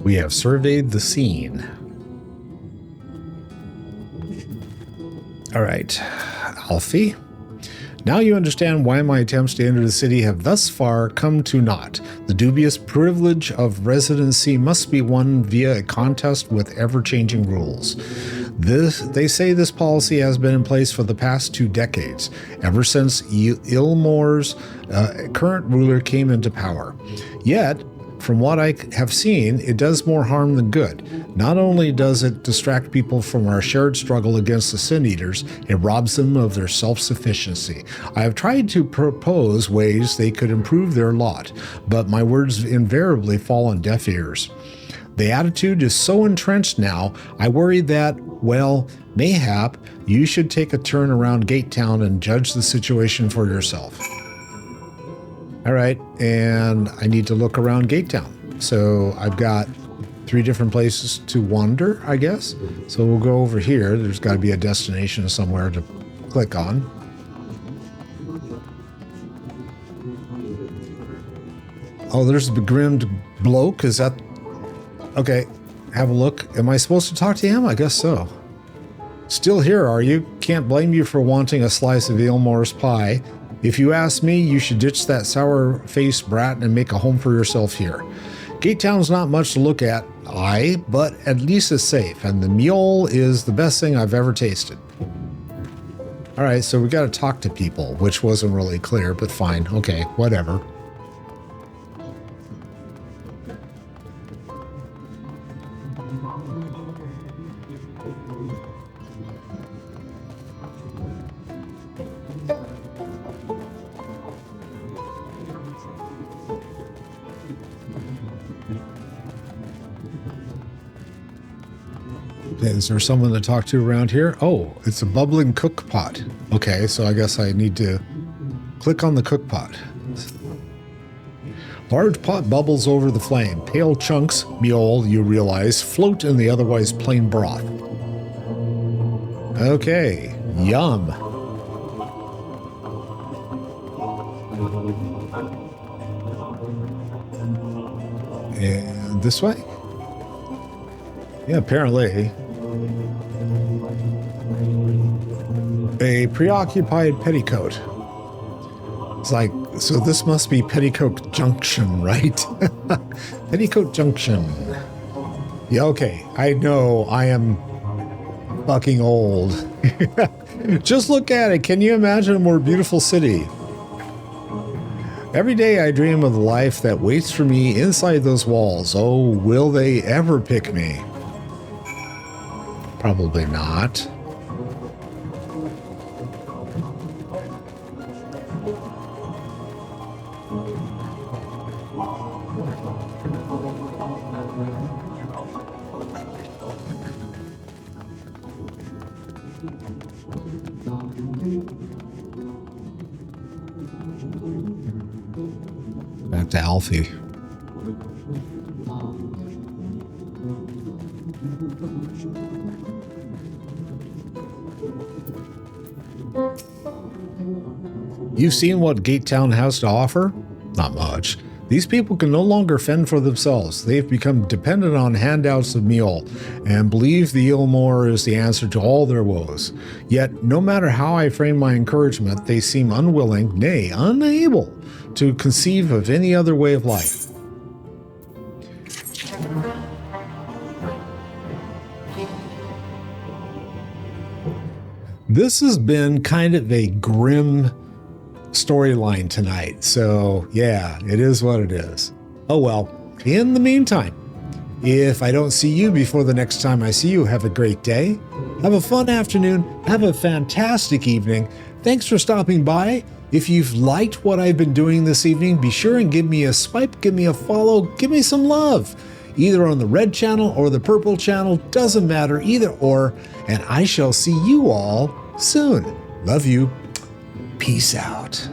We have surveyed the scene. All right, Alfie. Now you understand why my attempts to enter the city have thus far come to naught. The dubious privilege of residency must be won via a contest with ever-changing rules. They say this policy has been in place for the past 2 decades, ever since Ilmore's current ruler came into power. Yet, from what I have seen, it does more harm than good. Not only does it distract people from our shared struggle against the Sin Eaters, it robs them of their self-sufficiency. I have tried to propose ways they could improve their lot, but my words invariably fall on deaf ears. The attitude is so entrenched now, I worry that, well, mayhap you should take a turn around Gatetown and judge the situation for yourself. All right, and I need to look around Gatetown. So I've got 3 different places to wander, I guess. So we'll go over here. There's got to be a destination somewhere to click on. Oh, there's the begrimed bloke. Is that... Okay, have a look. Am I supposed to talk to him? I guess so. Still here, are you? Can't blame you for wanting a slice of Ilmore's pie. If you ask me, you should ditch that sour-faced brat and make a home for yourself here. Gatetown's not much to look at, but at least it's safe, and the mule is the best thing I've ever tasted. All right, so we got to talk to people, which wasn't really clear, but fine. Okay, whatever. Is there someone to talk to around here? Oh, it's a bubbling cook pot. Okay, so I guess I need to click on the cook pot. Large pot bubbles over the flame. Pale chunks, meal, you realize, float in the otherwise plain broth. Okay, yum. And this way? Yeah, apparently. A preoccupied petticoat. It's like, so this must be Petticoat Junction, right? Petticoat Junction. Yeah, okay. I know I am fucking old. Just look at it. Can you imagine a more beautiful city? Every day I dream of the life that waits for me inside those walls. Oh, will they ever pick me? Probably not. Back to Alfie. You've seen what Gatetown has to offer? Not much. These people can no longer fend for themselves. They've become dependent on handouts of meal and believe the Ilmore is the answer to all their woes. Yet, no matter how I frame my encouragement, they seem unwilling, nay, unable, to conceive of any other way of life. This has been kind of a grim storyline tonight, so yeah, it is what it is. Oh well, in the meantime, if I don't see you before the next time I see you, have a great day, have a fun afternoon, have a fantastic evening. Thanks for stopping by. If you've liked what I've been doing this evening, be sure and give me a swipe, give me a follow, give me some love, either on the red channel or the purple channel, doesn't matter, either or, and I shall see you all soon. Love you. Peace out.